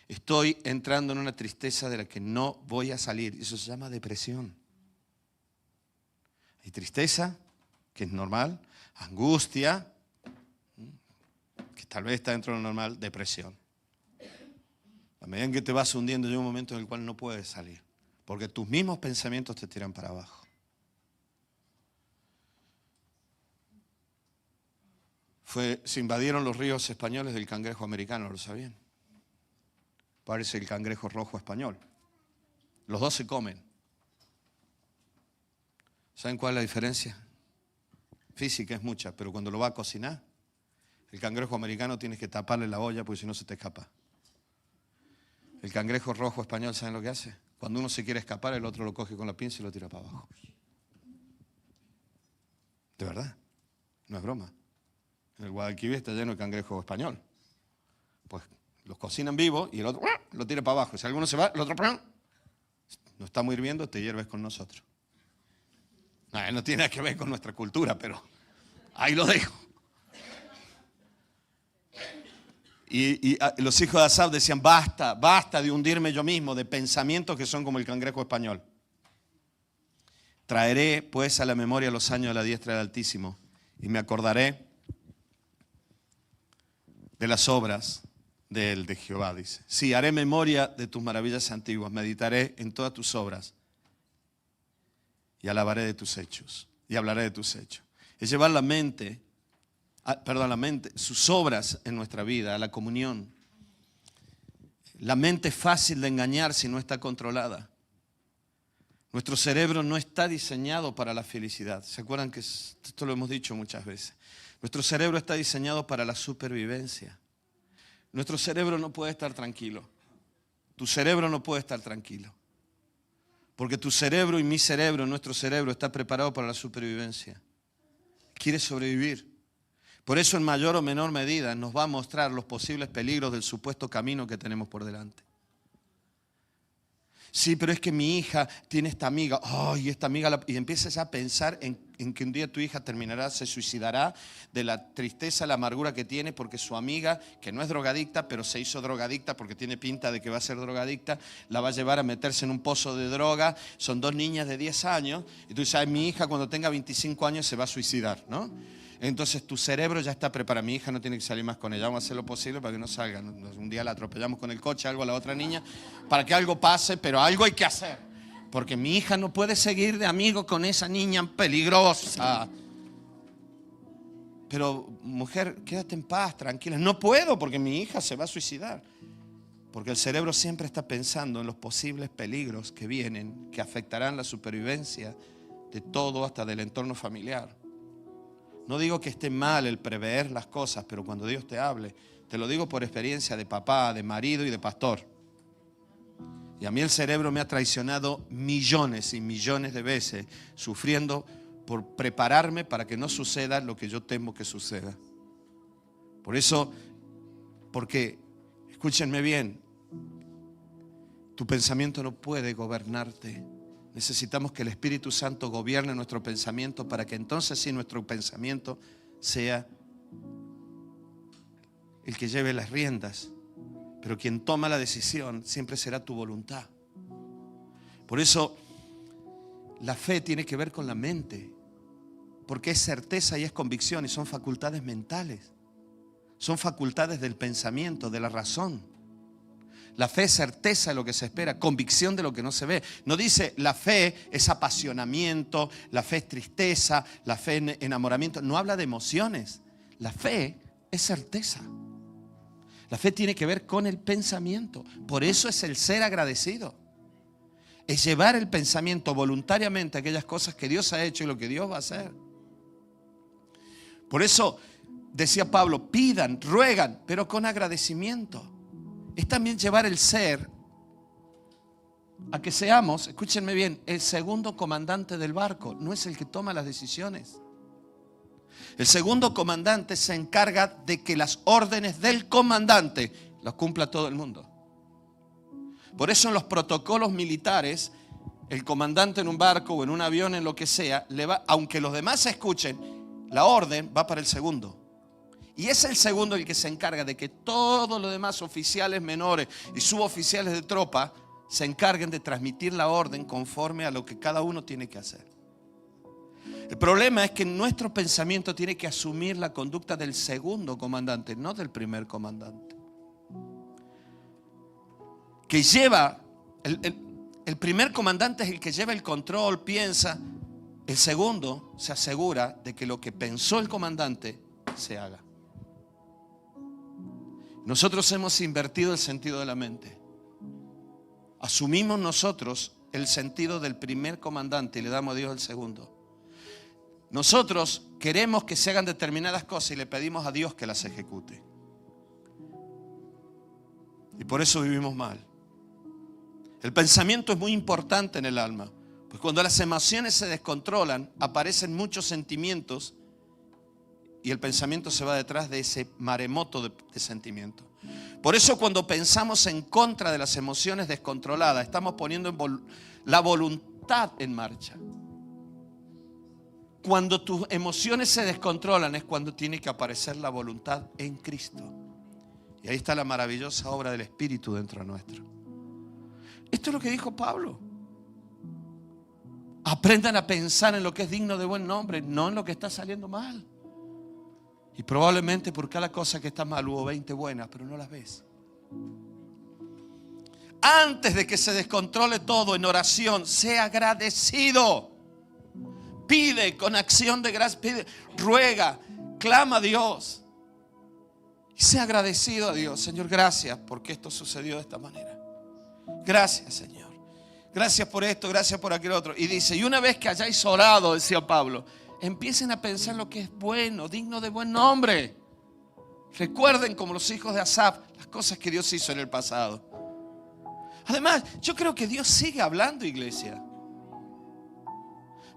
Estoy entrando en una tristeza de la que no voy a salir. Eso se llama depresión. Hay tristeza, que es normal. Angustia, que tal vez está dentro de lo normal. Depresión. A medida en que te vas hundiendo, llega un momento en el cual no puedes salir. Porque tus mismos pensamientos te tiran para abajo. Se invadieron los ríos españoles del cangrejo americano, ¿lo sabían? Parece el cangrejo rojo español. Los dos se comen. ¿Saben cuál es la diferencia? Física es mucha, pero cuando lo va a cocinar, el cangrejo americano tienes que taparle la olla porque si no se te escapa. El cangrejo rojo español, ¿saben lo que hace? Cuando uno se quiere escapar, el otro lo coge con la pinza y lo tira para abajo. De verdad, no es broma. En el Guadalquivir está lleno de cangrejo español. Pues los cocinan vivos y el otro lo tira para abajo. Si alguno se va, el otro no estamos hirviendo, te hierves con nosotros. No tiene nada que ver con nuestra cultura, pero ahí lo dejo. Y los hijos de Asaf decían, basta, basta de hundirme yo mismo, de pensamientos que son como el cangrejo español. Traeré pues a la memoria los años de la diestra del Altísimo y me acordaré de las obras de Jehová, dice. Sí, haré memoria de tus maravillas antiguas, meditaré en todas tus obras y alabaré de tus hechos y hablaré de tus hechos. Es llevar la mente, sus obras en nuestra vida, a la comunión. La mente es fácil de engañar si no está controlada. Nuestro cerebro no está diseñado para la felicidad. ¿Se acuerdan que esto lo hemos dicho muchas veces? Nuestro cerebro está diseñado para la supervivencia. Nuestro cerebro no puede estar tranquilo. Tu cerebro no puede estar tranquilo. Porque tu cerebro y mi cerebro, nuestro cerebro, está preparado para la supervivencia. Quiere sobrevivir. Por eso en mayor o menor medida nos va a mostrar los posibles peligros del supuesto camino que tenemos por delante. Sí, pero es que mi hija tiene esta amiga. Y esta amiga, y empiezas a pensar en que un día tu hija se suicidará de la tristeza, la amargura que tiene porque su amiga, que no es drogadicta, pero se hizo drogadicta porque tiene pinta de que va a ser drogadicta, la va a llevar a meterse en un pozo de droga. Son 2 niñas de 10 años y tú dices, mi hija cuando tenga 25 años se va a suicidar, ¿no? Entonces tu cerebro ya está preparado. Mi hija no tiene que salir más con ella. Vamos a hacer lo posible para que no salga. Un día la atropellamos con el coche, algo a la otra niña, para que algo pase, pero algo hay que hacer. Porque mi hija no puede seguir de amigo con esa niña peligrosa. Pero mujer, quédate en paz, tranquila. No puedo porque mi hija se va a suicidar. Porque el cerebro siempre está pensando en los posibles peligros que vienen, que afectarán la supervivencia de todo, hasta del entorno familiar. No digo que esté mal el prever las cosas, pero cuando Dios te hable, te lo digo por experiencia de papá, de marido y de pastor. Y a mí el cerebro me ha traicionado millones y millones de veces, sufriendo por prepararme para que no suceda lo que yo temo que suceda. Por eso, porque, escúchenme bien, tu pensamiento no puede gobernarte. Necesitamos que el Espíritu Santo gobierne nuestro pensamiento para que entonces sí nuestro pensamiento sea el que lleve las riendas. Pero quien toma la decisión siempre será tu voluntad. Por eso la fe tiene que ver con la mente, porque es certeza y es convicción y son facultades mentales. Son facultades del pensamiento, de la razón. La fe es certeza de lo que se espera, convicción de lo que no se ve. No dice la fe es apasionamiento, la fe es tristeza, la fe es enamoramiento. No habla de emociones. La fe es certeza. La fe tiene que ver con el pensamiento. Por eso es el ser agradecido. Es llevar el pensamiento voluntariamente a aquellas cosas que Dios ha hecho y lo que Dios va a hacer. Por eso decía Pablo, pidan, ruegan, pero con agradecimiento. Es también llevar el ser a que seamos, escúchenme bien, el segundo comandante del barco. No es el que toma las decisiones. El segundo comandante se encarga de que las órdenes del comandante las cumpla todo el mundo. Por eso en los protocolos militares, el comandante en un barco o en un avión, en lo que sea, aunque los demás escuchen, la orden va para el segundo. Y es el segundo el que se encarga de que todos los demás oficiales menores y suboficiales de tropa se encarguen de transmitir la orden conforme a lo que cada uno tiene que hacer. El problema es que nuestro pensamiento tiene que asumir la conducta del segundo comandante, no del primer comandante. Que lleva, el primer comandante es el que lleva el control, piensa. El segundo se asegura de que lo que pensó el comandante se haga. Nosotros hemos invertido el sentido de la mente. Asumimos nosotros el sentido del primer comandante y le damos a Dios el segundo. Nosotros queremos que se hagan determinadas cosas y le pedimos a Dios que las ejecute. Y por eso vivimos mal. El pensamiento es muy importante en el alma. Pues cuando las emociones se descontrolan, aparecen muchos sentimientos y el pensamiento se va detrás de ese maremoto de sentimientos. Por eso cuando pensamos en contra de las emociones descontroladas, estamos poniendo la voluntad en marcha. Cuando tus emociones se descontrolan es cuando tiene que aparecer la voluntad en Cristo. Y ahí está la maravillosa obra del Espíritu dentro de nuestro. Esto es lo que dijo Pablo. Aprendan a pensar en lo que es digno de buen nombre, no en lo que está saliendo mal. Y probablemente por cada cosa que está mal hubo 20 buenas, pero no las ves. Antes de que se descontrole todo, en oración, sea agradecido. Pide con acción de gracia, pide, ruega, clama a Dios. Y sea agradecido a Dios. Señor, gracias porque esto sucedió de esta manera. Gracias, Señor. Gracias por esto, gracias por aquel otro. Y dice, y una vez que hayáis orado, decía Pablo, empiecen a pensar lo que es bueno, digno de buen nombre. Recuerden, como los hijos de Asaf, las cosas que Dios hizo en el pasado. Además, yo creo que Dios sigue hablando, iglesia.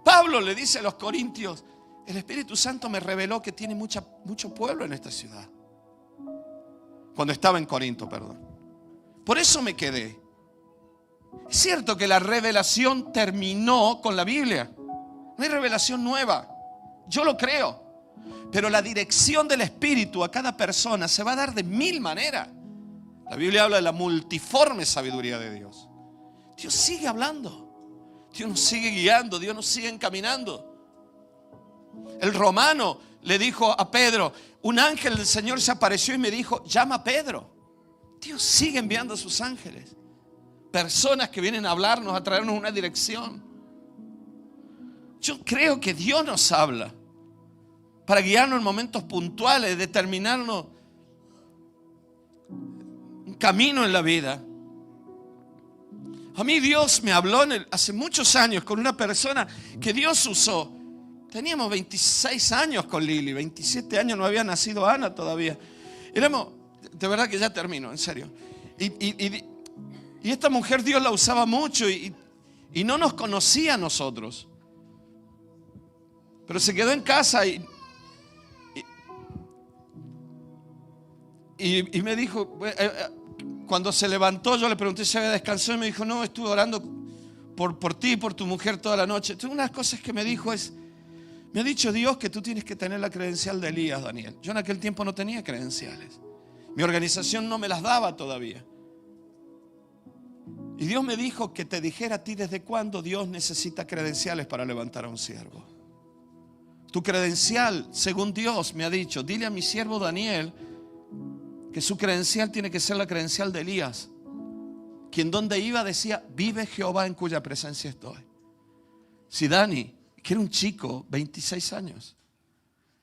Pablo le dice a los corintios, el Espíritu Santo me reveló que tiene mucho pueblo en esta ciudad. Cuando estaba en Corinto, perdón. Por eso me quedé. Es cierto que la revelación terminó con la Biblia. No hay revelación nueva. Yo lo creo. Pero la dirección del Espíritu a cada persona se va a dar de 1000 maneras. La Biblia habla de la multiforme sabiduría de Dios. Dios sigue hablando. Dios nos sigue guiando. Dios nos sigue encaminando. El romano le dijo a Pedro, un ángel del Señor se apareció y me dijo, llama a Pedro. Dios sigue enviando a sus ángeles. Personas que vienen a hablarnos, a traernos una dirección. Yo creo que Dios nos habla para guiarnos en momentos puntuales, determinarnos un camino en la vida. A mí Dios me habló hace muchos años con una persona que Dios usó. Teníamos 26 años con Lili, 27 años, no había nacido Ana todavía. Éramos, de verdad que ya termino, en serio. Y esta mujer Dios la usaba mucho y no nos conocía a nosotros. Pero se quedó en casa y me dijo, cuando se levantó yo le pregunté si había descansado y me dijo, no, estuve orando por ti y por tu mujer toda la noche. Entonces, una de las cosas que me dijo es, me ha dicho Dios que tú tienes que tener la credencial de Elías, Daniel. Yo en aquel tiempo no tenía credenciales. Mi organización no me las daba todavía. Y Dios me dijo que te dijera a ti desde cuándo Dios necesita credenciales para levantar a un siervo. Tu credencial, según Dios me ha dicho, dile a mi siervo Daniel que su credencial tiene que ser la credencial de Elías, quien donde iba decía, vive Jehová en cuya presencia estoy. Si Dani, que era un chico, 26 años,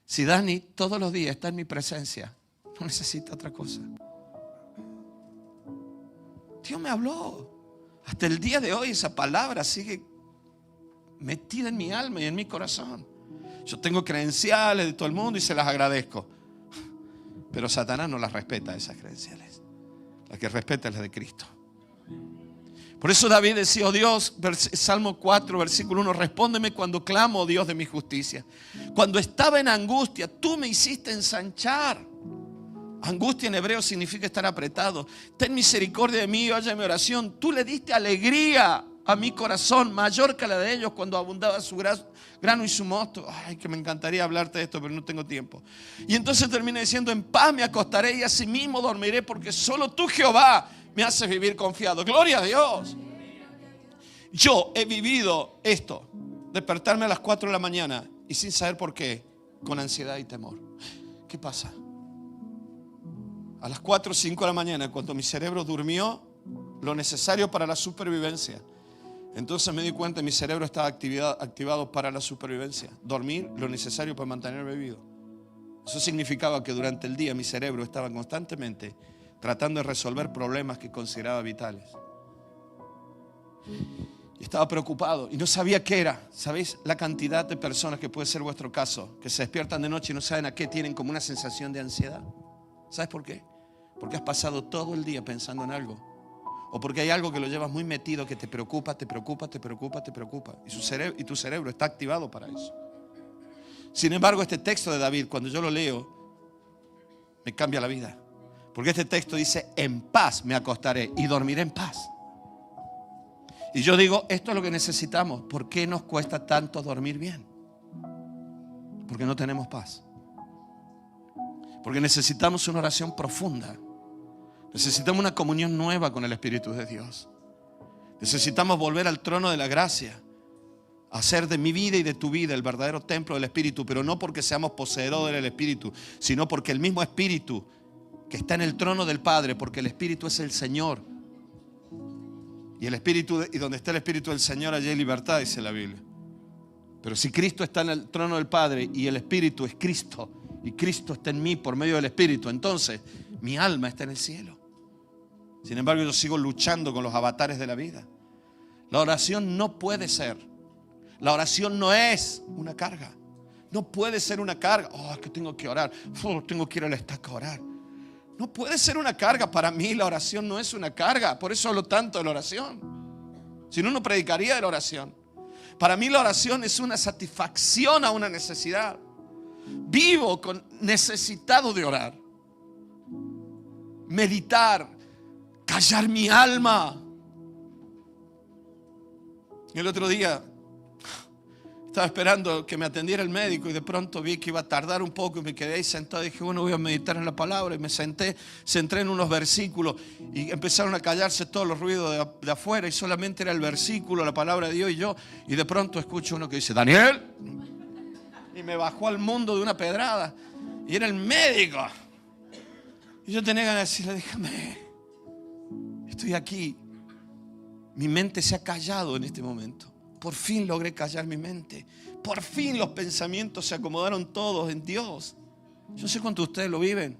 si Dani todos los días está en mi presencia, no necesita otra cosa. Dios me habló. Hasta el día de hoy esa palabra sigue metida en mi alma y en mi corazón. Yo tengo credenciales de todo el mundo y se las agradezco. Pero Satanás no las respeta, esas credenciales. La que respeta es la de Cristo. Por eso David decía, oh Dios, Salmo 4, versículo 1, respóndeme cuando clamo, oh Dios de mi justicia. Cuando estaba en angustia, tú me hiciste ensanchar. Angustia en hebreo significa estar apretado. Ten misericordia de mí, oye mi oración. Tú le diste alegría a mi corazón, mayor que la de ellos cuando abundaba su grano y su mosto. Ay, que me encantaría hablarte de esto, pero no tengo tiempo. Y entonces termina diciendo, en paz me acostaré y asimismo dormiré, porque solo tú, Jehová, me haces vivir confiado. Gloria a Dios. Yo he vivido esto, despertarme a las 4 de la mañana y sin saber por qué, con ansiedad y temor. ¿Qué pasa? A las 4 o 5 de la mañana, cuando mi cerebro durmió lo necesario para la supervivencia, entonces me di cuenta que mi cerebro estaba activado para la supervivencia. Dormir lo necesario para mantenerme vivo. Eso significaba que durante el día mi cerebro estaba constantemente tratando de resolver problemas que consideraba vitales. Y estaba preocupado y no sabía qué era. ¿Sabéis la cantidad de personas que puede ser vuestro caso? Que se despiertan de noche y no saben a qué, tienen como una sensación de ansiedad. ¿Sabes por qué? Porque has pasado todo el día pensando en algo. O porque hay algo que lo llevas muy metido, que te preocupa, te preocupa, te preocupa, te preocupa. Y tu cerebro está activado para eso. Sin embargo, este texto de David, cuando yo lo leo, me cambia la vida. Porque este texto dice, en paz me acostaré y dormiré en paz. Y yo digo, esto es lo que necesitamos. ¿Por qué nos cuesta tanto dormir bien? Porque no tenemos paz. Porque necesitamos una oración profunda Necesitamos una comunión nueva con el Espíritu de Dios. Necesitamos volver al trono de la gracia, hacer de mi vida y de tu vida el verdadero templo del Espíritu, pero no porque seamos poseedores del Espíritu, sino porque el mismo Espíritu que está en el trono del Padre, porque el Espíritu es el Señor. Y el Espíritu, y donde está el Espíritu del Señor, allí hay libertad, dice la Biblia. Pero si Cristo está en el trono del Padre y el Espíritu es Cristo, y Cristo está en mí por medio del Espíritu, entonces mi alma está en el cielo. Sin embargo, yo sigo luchando con los avatares de la vida. La oración no puede ser. La oración no es una carga. No puede ser una carga. Oh, es que tengo que orar. Tengo que ir a la estaca a orar. No puede ser una carga. Para mí la oración no es una carga. Por eso hablo tanto de la oración. Si no, no predicaría de la oración. Para mí la oración es una satisfacción a una necesidad. Vivo necesitado de orar. Meditar. Callar mi alma. El otro día estaba esperando que me atendiera el médico y de pronto vi que iba a tardar un poco y me quedé ahí sentado y dije, bueno, voy a meditar en la palabra, y me centré en unos versículos y empezaron a callarse todos los ruidos de afuera y solamente era el versículo, la palabra de Dios y yo, y de pronto escucho uno que dice, Daniel, y me bajó al mundo de una pedrada y era el médico y yo tenía ganas de decirle, déjame, estoy aquí. Mi mente se ha callado en este momento. Por fin logré callar mi mente. Por fin los pensamientos se acomodaron todos en Dios. Yo sé cuánto ustedes lo viven,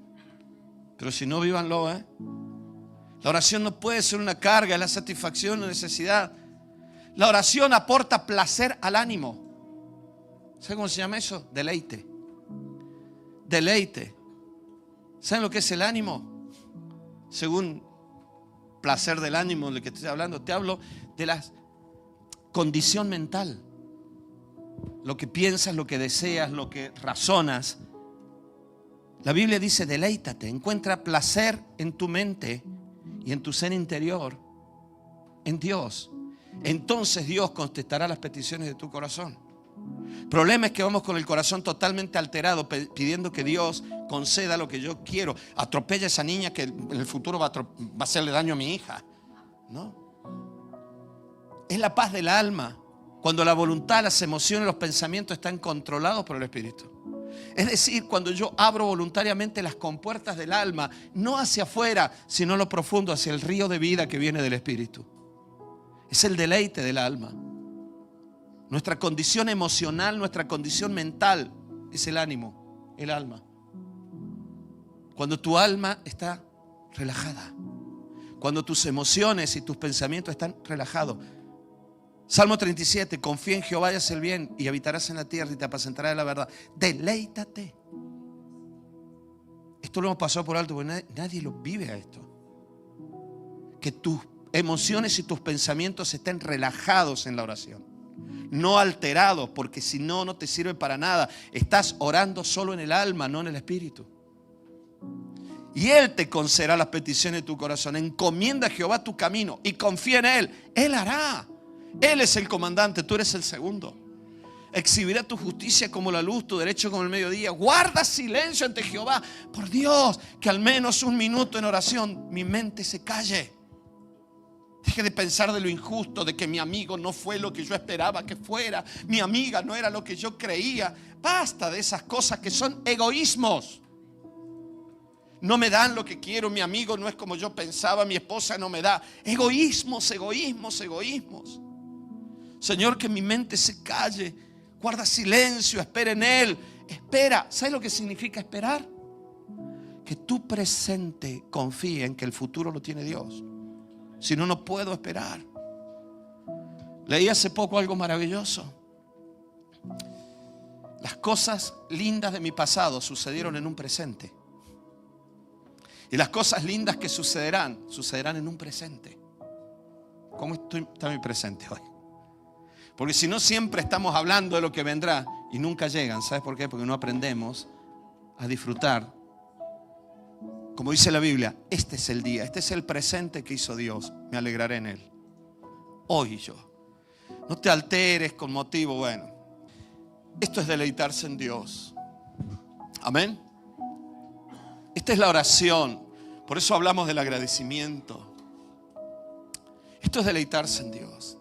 pero si no, vívanlo, La oración no puede ser una carga, es la satisfacción, la necesidad. La oración aporta placer al ánimo. ¿Saben cómo se llama eso? Deleite. Deleite. ¿Saben lo que es el ánimo? Según placer del ánimo del que estoy hablando, te hablo de la condición mental. Lo que piensas, lo que deseas, lo que razonas. La Biblia dice, deleítate, encuentra placer en tu mente y en tu ser interior, en Dios. Entonces Dios contestará las peticiones de tu corazón. El problema es que vamos con el corazón totalmente alterado pidiendo que Dios conceda lo que yo quiero. Atropella a esa niña que en el futuro va a hacerle daño a mi hija. ¿No? Es la paz del alma cuando la voluntad, las emociones, los pensamientos están controlados por el Espíritu. Es decir, cuando yo abro voluntariamente las compuertas del alma, no hacia afuera, sino lo profundo, hacia el río de vida que viene del Espíritu. Es el deleite del alma. Nuestra condición emocional, nuestra condición mental es el ánimo, el alma. Cuando tu alma está relajada, cuando tus emociones y tus pensamientos están relajados. Salmo 37, confía en Jehová y haz el bien y habitarás en la tierra y te apacentarás de la verdad. Deleítate. Esto lo hemos pasado por alto porque nadie lo vive a esto. Que tus emociones y tus pensamientos estén relajados en la oración. No alterados, porque si no, no te sirve para nada. Estás orando solo en el alma, no en el espíritu. Y Él te concederá las peticiones de tu corazón. Encomienda a Jehová tu camino y confía en Él. Él hará. Él es el comandante, tú eres el segundo. Exhibirá tu justicia como la luz, tu derecho como el mediodía. Guarda silencio ante Jehová. Por Dios, que al menos un minuto en oración mi mente se calle. Deje de pensar de lo injusto, de que mi amigo no fue lo que yo esperaba que fuera. Mi amiga no era lo que yo creía. Basta de esas cosas que son egoísmos. No me dan lo que quiero, mi amigo no es como yo pensaba, mi esposa no me da. Egoísmos, egoísmos, egoísmos. Señor, que mi mente se calle. Guarda silencio, espera en Él. Espera. ¿Sabes lo que significa esperar? Que tu presente confíe en que el futuro lo tiene Dios. Si no, no puedo esperar. Leí hace poco algo maravilloso. Las cosas lindas de mi pasado sucedieron en un presente. Y las cosas lindas que sucederán en un presente. ¿Cómo está mi presente hoy? Porque si no, siempre estamos hablando de lo que vendrá y nunca llegan. ¿Sabes por qué? Porque no aprendemos a disfrutar. Como dice la Biblia, este es el día, este es el presente que hizo Dios. Me alegraré en Él. Hoy yo. No te alteres con motivo, bueno. Esto es deleitarse en Dios. Amén. Esta es la oración. Por eso hablamos del agradecimiento. Esto es deleitarse en Dios.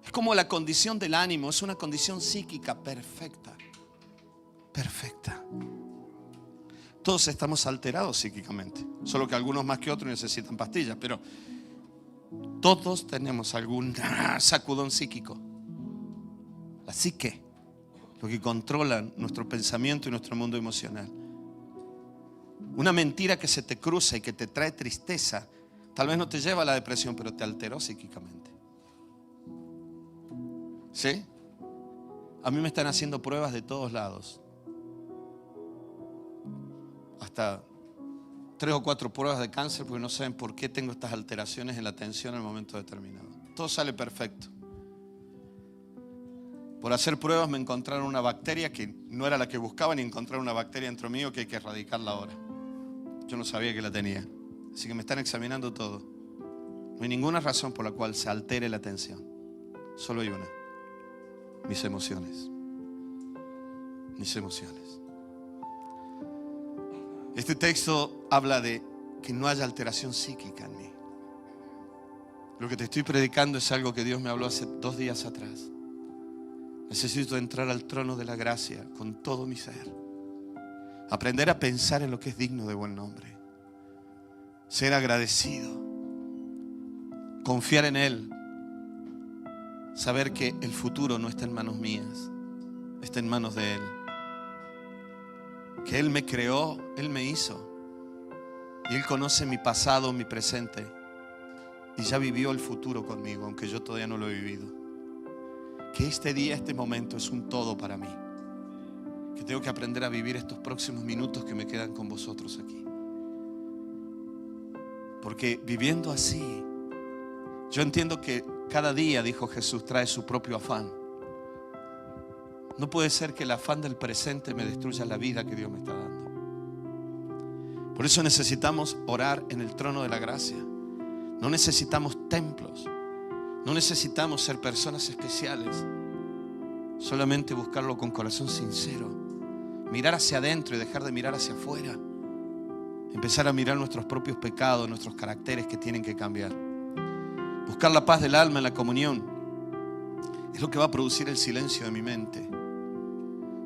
Es como la condición del ánimo, es una condición psíquica perfecta. Perfecta. Todos estamos alterados psíquicamente, solo que algunos más que otros necesitan pastillas, pero todos tenemos algún sacudón psíquico. La psique, lo que controla nuestro pensamiento y nuestro mundo emocional. Una mentira que se te cruza y que te trae tristeza, tal vez no te lleva a la depresión, pero te alteró psíquicamente. ¿Sí? A mí me están haciendo pruebas de todos lados. Hasta 3 o 4 pruebas de cáncer porque no saben por qué tengo estas alteraciones en la atención en el momento determinado. Todo sale perfecto. Por hacer pruebas me encontraron una bacteria que no era la que buscaban y encontraron una bacteria dentro mío que hay que erradicarla ahora. Yo no sabía que la tenía. Así que me están examinando todo. No hay ninguna razón por la cual se altere la atención. Solo hay una. Mis emociones. Mis emociones. Este texto habla de que no haya alteración psíquica en mí. Lo que te estoy predicando es algo que Dios me habló hace 2 días atrás. Necesito entrar al trono de la gracia con todo mi ser. Aprender a pensar en lo que es digno de buen nombre. Ser agradecido. Confiar en Él. Saber que el futuro no está en manos mías, está en manos de Él. Que Él me creó, Él me hizo. Y Él conoce mi pasado, mi presente. Y ya vivió el futuro conmigo, aunque yo todavía no lo he vivido. Que este día, este momento es un todo para mí. Que tengo que aprender a vivir estos próximos minutos que me quedan con vosotros aquí. Porque viviendo así, yo entiendo que cada día, dijo Jesús, trae su propio afán. No puede ser que el afán del presente me destruya la vida que Dios me está dando. Por eso necesitamos orar en el trono de la gracia. No necesitamos templos. No necesitamos ser personas especiales. Solamente buscarlo con corazón sincero. Mirar hacia adentro y dejar de mirar hacia afuera. Empezar a mirar nuestros propios pecados, nuestros caracteres que tienen que cambiar. Buscar la paz del alma en la comunión es lo que va a producir el silencio de mi mente.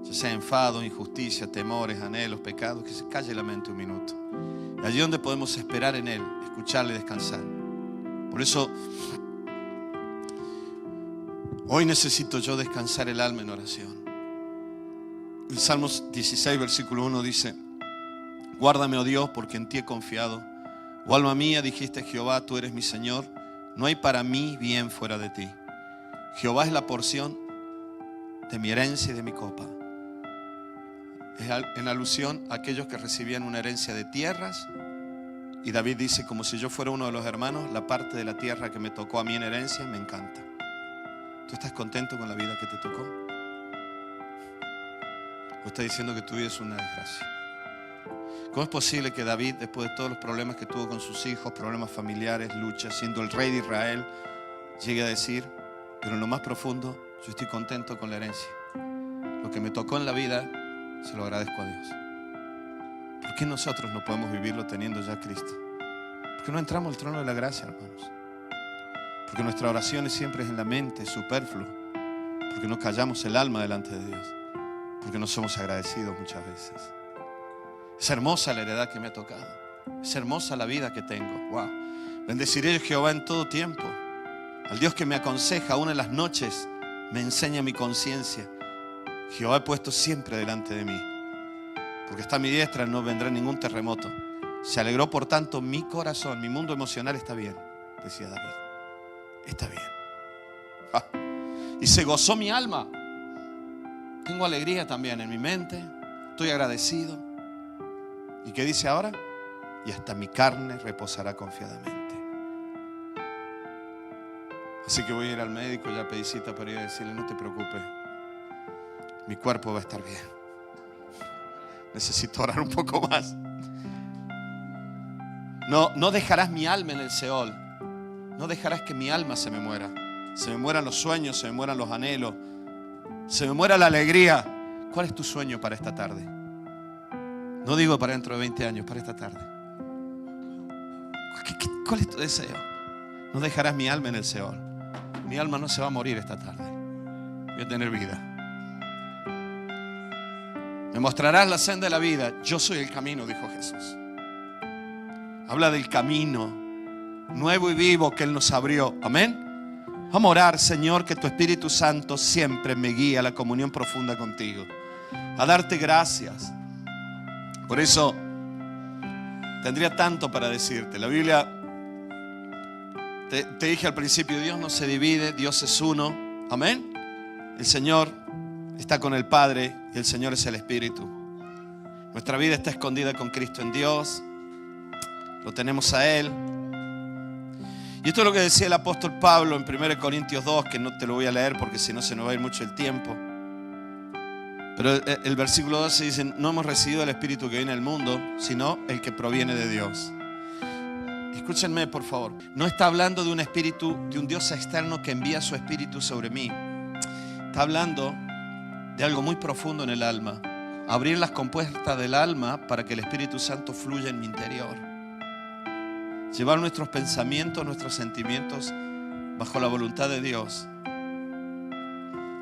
Ya sea enfado, injusticia, temores, anhelos, pecados, que se calle la mente un minuto. Y allí donde podemos esperar en Él, escucharle y descansar. Por eso, hoy necesito yo descansar el alma en oración. El Salmos 16, versículo 1 dice: guárdame, oh Dios, porque en ti he confiado. Oh alma mía, dijiste Jehová, tú eres mi Señor. No hay para mí bien fuera de ti. Jehová es la porción de mi herencia y de mi copa. Es en alusión a aquellos que recibían una herencia de tierras. Y David dice, como si yo fuera uno de los hermanos, la parte de la tierra que me tocó a mí en herencia me encanta. ¿Tú estás contento con la vida que te tocó? ¿O estás diciendo que tu vida es una desgracia? ¿Cómo es posible que David, después de todos los problemas que tuvo con sus hijos, problemas familiares, luchas, siendo el rey de Israel, llegue a decir, pero en lo más profundo, yo estoy contento con la herencia? Lo que me tocó en la vida, se lo agradezco a Dios. ¿Por qué nosotros no podemos vivirlo teniendo ya a Cristo? ¿Por qué no entramos al trono de la gracia, hermanos? Porque nuestra oración siempre es en la mente, superfluo. Porque no callamos el alma delante de Dios. Porque no somos agradecidos muchas veces. Es hermosa la heredad que me ha tocado. Es hermosa la vida que tengo. Wow. Bendeciré a Jehová en todo tiempo. Al Dios que me aconseja aún en las noches, me enseña mi conciencia. Jehová he puesto siempre delante de mí. Porque está a mi diestra, no vendrá ningún terremoto. Se alegró por tanto mi corazón, mi mundo emocional está bien, decía David. Está bien. Ah. Y se gozó mi alma. Tengo alegría también en mi mente. Estoy agradecido. ¿Y qué dice ahora? Y hasta mi carne reposará confiadamente. Así que voy a ir al médico, ya pedí cita para ir a decirle, no te preocupes, mi cuerpo va a estar bien. Necesito orar un poco más. No dejarás mi alma en el Seol. No dejarás que mi alma se me muera. Se me mueran los sueños, se me mueran los anhelos, se me muera la alegría. ¿Cuál es tu sueño para esta tarde? No digo para dentro de 20 años, para esta tarde. ¿Cuál es tu deseo? No dejarás mi alma en el Seol. Mi alma no se va a morir esta tarde. Voy a tener vida. Me mostrarás la senda de la vida. Yo soy el camino, dijo Jesús. Habla del camino nuevo y vivo que Él nos abrió. Amén. Vamos a orar, Señor, que tu Espíritu Santo siempre me guíe a la comunión profunda contigo. A darte gracias. Por eso tendría tanto para decirte. La Biblia, te dije al principio, Dios no se divide, Dios es uno. Amén. El Señor está con el Padre y el Señor es el Espíritu. Nuestra vida está escondida con Cristo en Dios. Lo tenemos a Él. Y esto es lo que decía el apóstol Pablo en 1 Corintios 2, que no te lo voy a leer porque si no se nos va a ir mucho el tiempo. Pero el versículo 12 dice: no hemos recibido el Espíritu que viene del mundo, sino el que proviene de Dios. Escúchenme, por favor. No está hablando de un espíritu, de un Dios externo que envía su Espíritu sobre mí. Está hablando de algo muy profundo en el alma. Abrir las compuertas del alma para que el Espíritu Santo fluya en mi interior. Llevar nuestros pensamientos, nuestros sentimientos bajo la voluntad de Dios.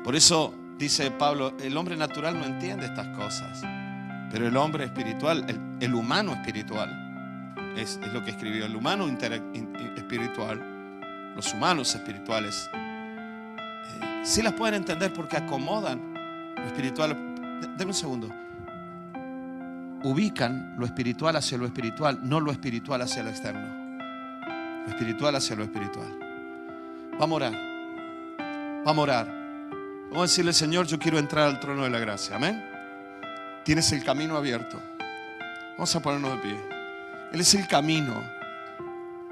Por eso dice Pablo, el hombre natural no entiende estas cosas, pero el hombre espiritual, el humano espiritual, es lo que escribió. El humano espiritual, los humanos espirituales, sí las pueden entender porque acomodan lo espiritual. Deme un segundo. Ubican lo espiritual hacia lo espiritual, no lo espiritual hacia lo externo. Lo espiritual hacia lo espiritual. Vamos a orar. Vamos a orar. Vamos a decirle: Señor, yo quiero entrar al trono de la gracia. Amén. Tienes el camino abierto. Vamos a ponernos de pie. Él es el camino.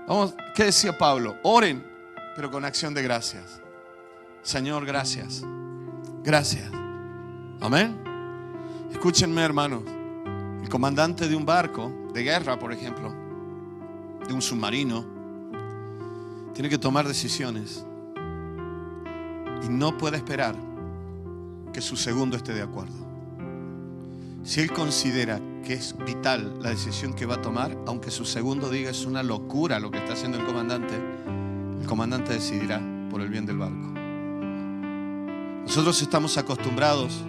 Vamos, ¿qué decía Pablo? Oren, pero con acción de gracias. Señor, gracias. Gracias. Amén. Escúchenme, hermanos. El comandante de un barco de guerra, por ejemplo, de un submarino, tiene que tomar decisiones y no puede esperar que su segundo esté de acuerdo. Si él considera que es vital la decisión que va a tomar, aunque su segundo diga es una locura lo que está haciendo el comandante decidirá por el bien del barco. Nosotros estamos acostumbrados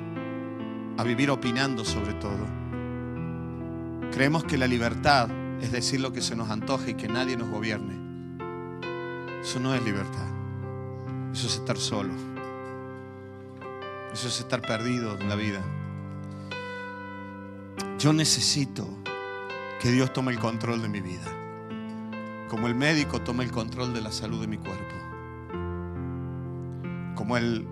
a vivir opinando sobre todo. Creemos que la libertad es decir lo que se nos antoje y que nadie nos gobierne. Eso no es libertad. Eso es estar solo. Eso es estar perdido en la vida. Yo necesito que Dios tome el control de mi vida, como el médico toma el control de la salud de mi cuerpo, como el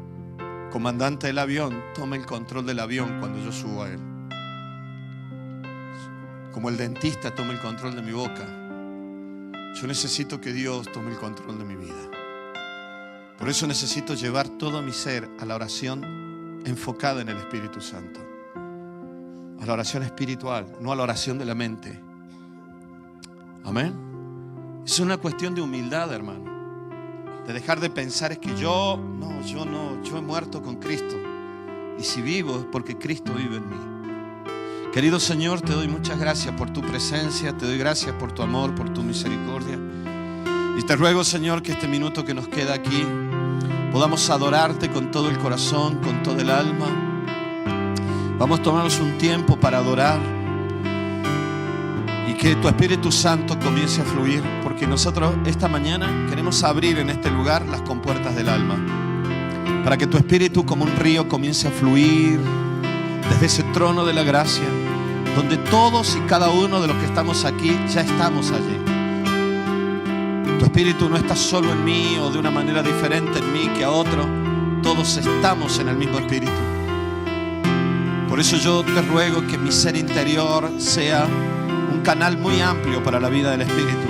comandante del avión toma el control del avión cuando yo subo a él, como el dentista toma el control de mi boca. Yo necesito que Dios tome el control de mi vida. Por eso necesito llevar todo mi ser a la oración enfocada en el Espíritu Santo, a la oración espiritual, no a la oración de la mente. Amén. Es una cuestión de humildad, hermano, de dejar de pensar es que yo he muerto con Cristo, y si vivo es porque Cristo vive en mí. Querido Señor, te doy muchas gracias por tu presencia, te doy gracias por tu amor, por tu misericordia. Y te ruego, Señor, que este minuto que nos queda aquí podamos adorarte con todo el corazón, con todo el alma. Vamos a tomarnos un tiempo para adorar y que tu Espíritu Santo comience a fluir, porque nosotros esta mañana queremos abrir en este lugar las compuertas del alma, para que tu Espíritu como un río comience a fluir desde ese trono de la gracia, donde todos y cada uno de los que estamos aquí ya estamos allí. Tu Espíritu no está solo en mí o de una manera diferente en mí que a otro. Todos estamos en el mismo Espíritu. Por eso yo te ruego que mi ser interior sea un canal muy amplio para la vida del Espíritu.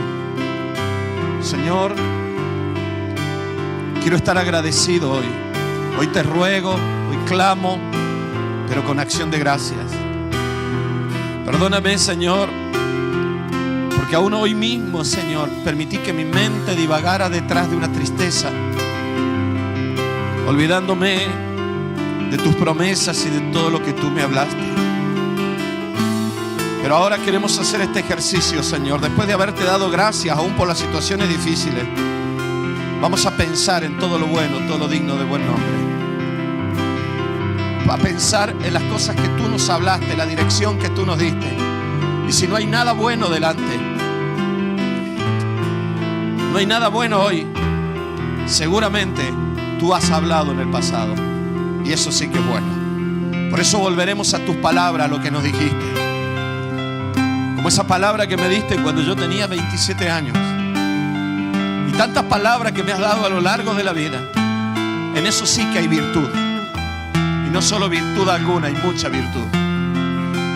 Señor, quiero estar agradecido hoy. Hoy te ruego, hoy clamo, pero con acción de gracias. Perdóname, Señor, porque aún hoy mismo, Señor, permití que mi mente divagara detrás de una tristeza, olvidándome de tus promesas y de todo lo que tú me hablaste. Pero ahora queremos hacer este ejercicio, Señor. Después de haberte dado gracias aún por las situaciones difíciles, vamos a pensar en todo lo bueno, todo lo digno de buen nombre. A pensar en las cosas que tú nos hablaste, la dirección que tú nos diste. Y si no hay nada bueno delante, no hay nada bueno hoy, seguramente tú has hablado en el pasado. Y eso sí que es bueno. Por eso volveremos a tus palabras, a lo que nos dijiste. Como esa palabra que me diste cuando yo tenía 27 años. Y tantas palabras que me has dado a lo largo de la vida. En eso sí que hay virtud. Y no solo virtud alguna, hay mucha virtud.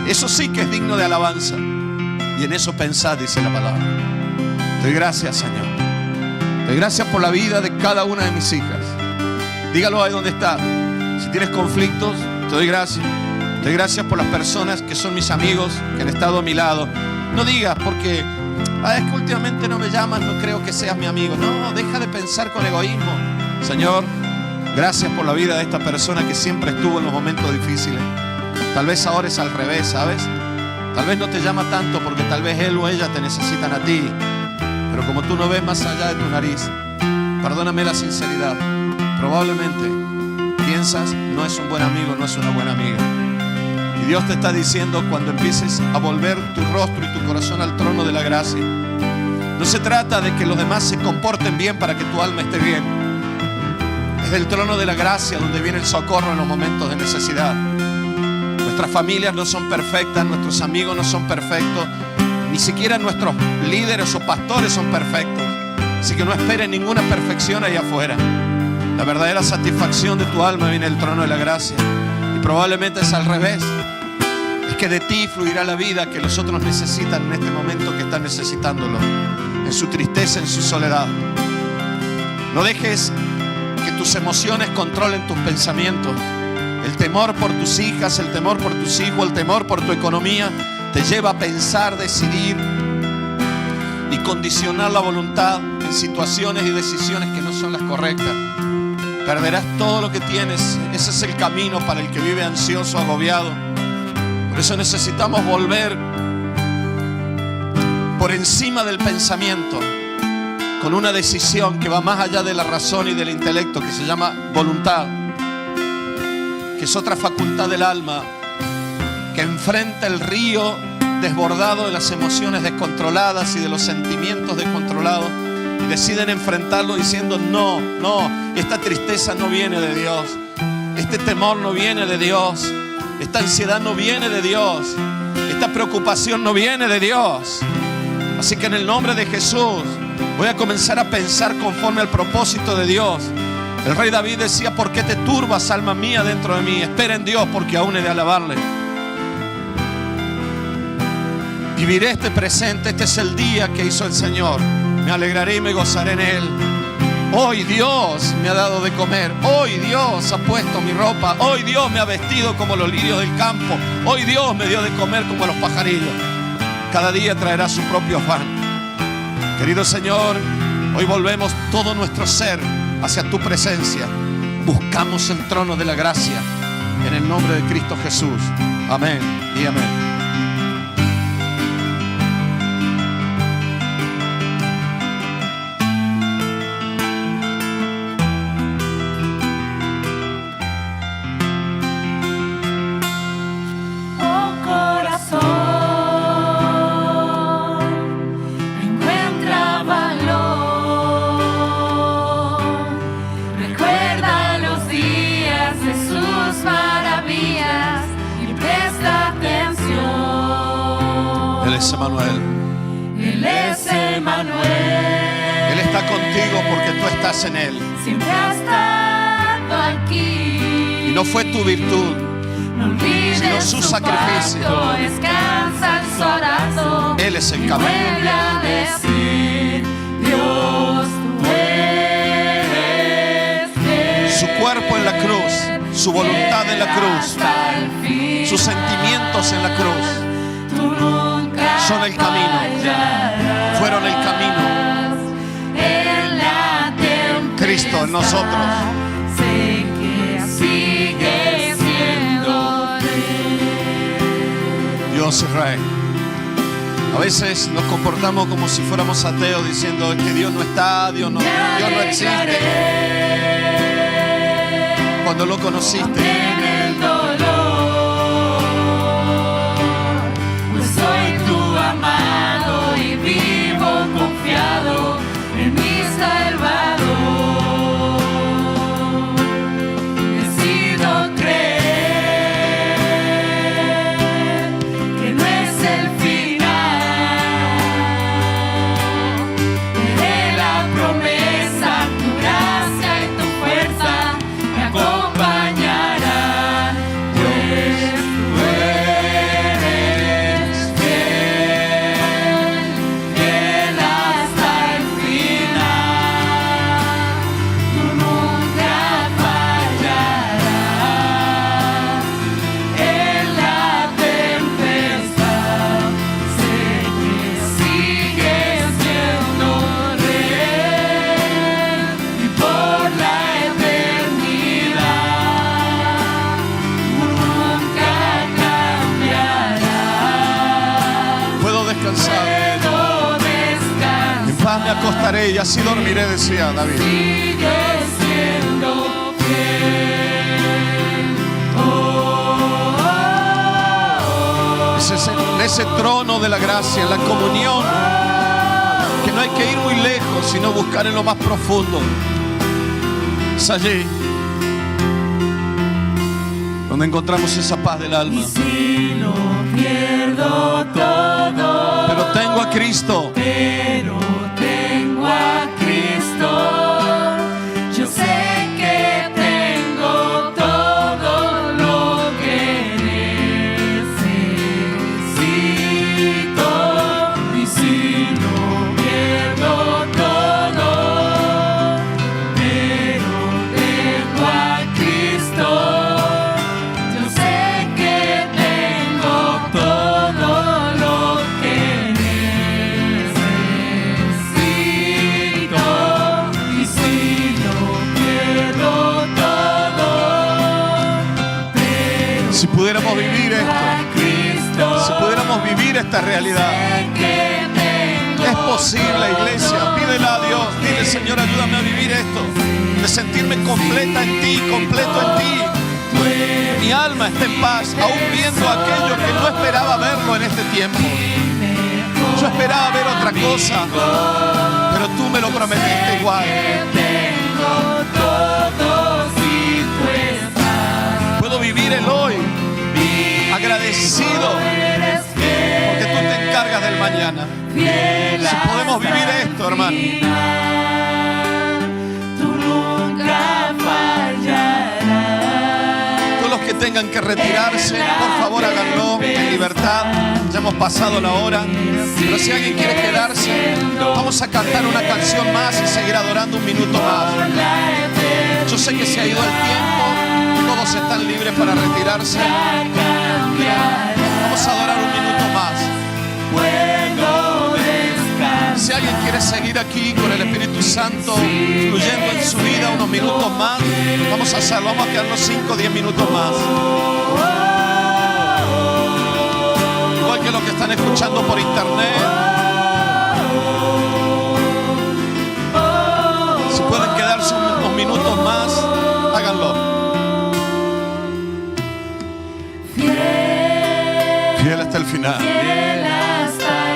Eso sí que es digno de alabanza. Y en eso pensad, dice la palabra. Te doy gracias, Señor. Te doy gracias por la vida de cada una de mis hijas. Dígalo ahí donde está. Si tienes conflictos, te doy gracias. Te doy gracias por las personas que son mis amigos, que han estado a mi lado. No digas porque es que últimamente no me llaman, no creo que seas mi amigo. No, deja de pensar con egoísmo. Señor, gracias por la vida de esta persona que siempre estuvo en los momentos difíciles. Tal vez ahora es al revés, ¿sabes? Tal vez no te llama tanto porque tal vez él o ella te necesitan a ti. Pero como tú no ves más allá de tu nariz, perdóname la sinceridad. Probablemente piensas, no es un buen amigo, no es una buena amiga. Y Dios te está diciendo, cuando empieces a volver tu rostro y tu corazón al trono de la gracia, no se trata de que los demás se comporten bien para que tu alma esté bien. Es del trono de la gracia donde viene el socorro en los momentos de necesidad. Nuestras familias no son perfectas, nuestros amigos no son perfectos, ni siquiera nuestros líderes o pastores son perfectos. Así que no esperen ninguna perfección allá afuera. La verdadera satisfacción de tu alma viene del trono de la gracia. Y probablemente es al revés. Es que de ti fluirá la vida que los otros necesitan en este momento, que están necesitándolo. En su tristeza, en su soledad. No dejes que tus emociones controlen tus pensamientos. El temor por tus hijas, el temor por tus hijos, el temor por tu economía te lleva a pensar, decidir y condicionar la voluntad en situaciones y decisiones que no son las correctas. Perderás todo lo que tienes. Ese es el camino para el que vive ansioso, agobiado. Por eso necesitamos volver por encima del pensamiento con una decisión que va más allá de la razón y del intelecto, que se llama voluntad, que es otra facultad del alma que enfrenta el río desbordado de las emociones descontroladas y de los sentimientos descontrolados. Deciden enfrentarlo diciendo no, esta tristeza no viene de Dios, este temor no viene de Dios, esta ansiedad no viene de Dios, esta preocupación no viene de Dios. Así que en el nombre de Jesús voy a comenzar a pensar conforme al propósito de Dios. El rey David decía: ¿por qué te turbas, alma mía, dentro de mí? Espera en Dios, porque aún he de alabarle. Viviré este presente, este es el día que hizo el Señor. Me alegraré y me gozaré en Él. Hoy Dios me ha dado de comer. Hoy Dios ha puesto mi ropa. Hoy Dios me ha vestido como los lirios del campo. Hoy Dios me dio de comer como los pajarillos. Cada día traerá su propio afán. Querido Señor, hoy volvemos todo nuestro ser hacia tu presencia. Buscamos el trono de la gracia en el nombre de Cristo Jesús. Amén y amén. Él es Emmanuel. Él está contigo porque tú estás en Él. Siempre ha estado aquí. Y no fue tu virtud, no olvides sino su sacrificio. Pacto, descansa en su abrazo. Él es el camino. Vuelve a decir: Dios, tú eres fiel. Su cuerpo en la cruz, su voluntad en la cruz, sus sentimientos en la cruz son el camino, fueron el camino. Cristo en nosotros. Sé que sigue siendo Dios es Rey. A veces nos comportamos como si fuéramos ateos, diciendo que Dios no está, Dios no existe. Cuando lo conociste, en el dolor, pues soy tu amado y vivo confiado en mi Salvador. Decido creer que no es el final, veré la promesa, tu gracia y tu fuerza me acompañarán, pues tú eres fiel, fiel hasta el final. Tú nunca fallarás en la tempestad. Sé que sigues siendo rey y por la eternidad tú nunca cambiarás. puedo descansar. Puedo descansar. En paz me acostaré y así dormiré, decía David. Sigues siendo fiel. En ese trono de la gracia, en la comunión, que no hay que ir muy lejos, sino buscar en lo más profundo. Es allí donde encontramos esa paz del alma. Y si lo pierdo todo, Pero tengo a Cristo. pero tengo a Cristo. Yo sé que tengo todo lo que necesito. Y si lo pierdo todo, pero tengo a Cristo. Yo sé que tengo todo lo que necesito. Y si lo pierdo todo, pero Si pudiéramos vivir esto, a Cristo, si pudiéramos vivir esta realidad, sé que tengo es posible, iglesia. Pídele a Dios, dile: Señor, ayúdame a vivir esto, de sentirme completa en ti, completo en ti. Mi alma está en paz, aún viendo aquello que no esperaba verlo en este tiempo. Yo esperaba ver otra cosa, pero tú me lo prometiste igual. tengo todo si tú estás. Puedo vivir el hoy agradecido Eres fiel, porque tú te encargas del mañana. fiel Si podemos vivir esto, hermano. tú nunca fallarás. Todos los que tengan que retirarse, por favor háganlo en libertad. Ya hemos pasado la hora. Pero si alguien quiere quedarse, vamos a cantar una canción más y seguir adorando un minuto más. Yo sé que se ha ido el tiempo, todos están libres para retirarse. Vamos a adorar un minuto más. Puedo descansar. Si alguien quiere seguir aquí con el Espíritu Santo fluyendo en su vida unos minutos más, vamos a hacerlo. Vamos a quedarnos 5 o 10 minutos más. Igual que los que están escuchando por internet. Si pueden quedarse unos minutos más, háganlo. Fiel hasta el final.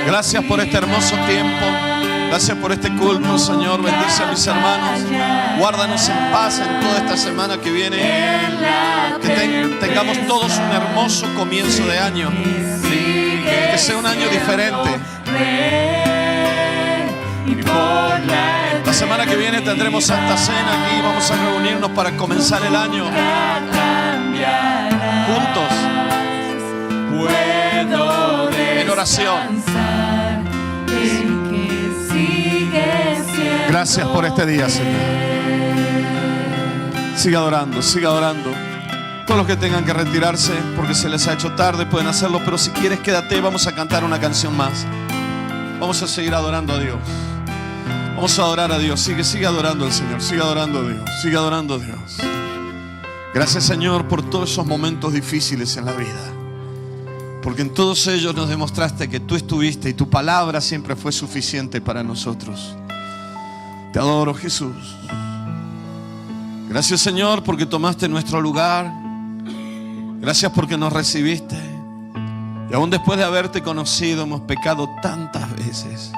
Gracias por este hermoso tiempo. Gracias por este culto, Señor. Bendice a mis hermanos. Guárdanos en paz en toda esta semana que viene. Que tengamos todos un hermoso comienzo de año. Que sea un año diferente. La semana que viene tendremos Santa Cena aquí. Vamos a reunirnos para comenzar el año juntos en oración. Gracias por este día, Señor. Siga adorando, siga adorando. Todos los que tengan que retirarse porque se les ha hecho tarde pueden hacerlo, pero si quieres quédate, vamos a cantar una canción más. Vamos a seguir adorando a Dios. Vamos a adorar a Dios. Sigue adorando al Señor. Sigue adorando a Dios. Sigue adorando a Dios. Gracias, Señor, por todos esos momentos difíciles en la vida. Porque en todos ellos nos demostraste que tú estuviste y tu palabra siempre fue suficiente para nosotros. Te adoro, Jesús. Gracias, Señor, porque tomaste nuestro lugar. Gracias porque nos recibiste. Y aún después de haberte conocido hemos pecado tantas veces.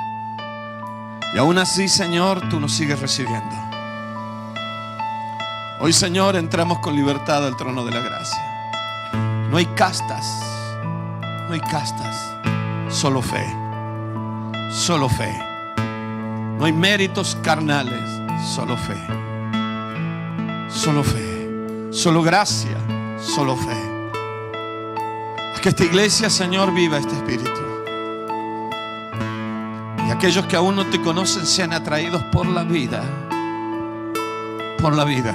Y aún así, Señor, tú nos sigues recibiendo. Hoy, Señor, entramos con libertad al trono de la gracia. No hay castas. No hay castas. Solo fe. Solo fe. No hay méritos carnales. Solo fe. Solo fe. Solo gracia. Solo fe. Haz que esta iglesia, Señor, viva este espíritu. Y aquellos que aún no te conocen sean atraídos por la vida. Por la vida.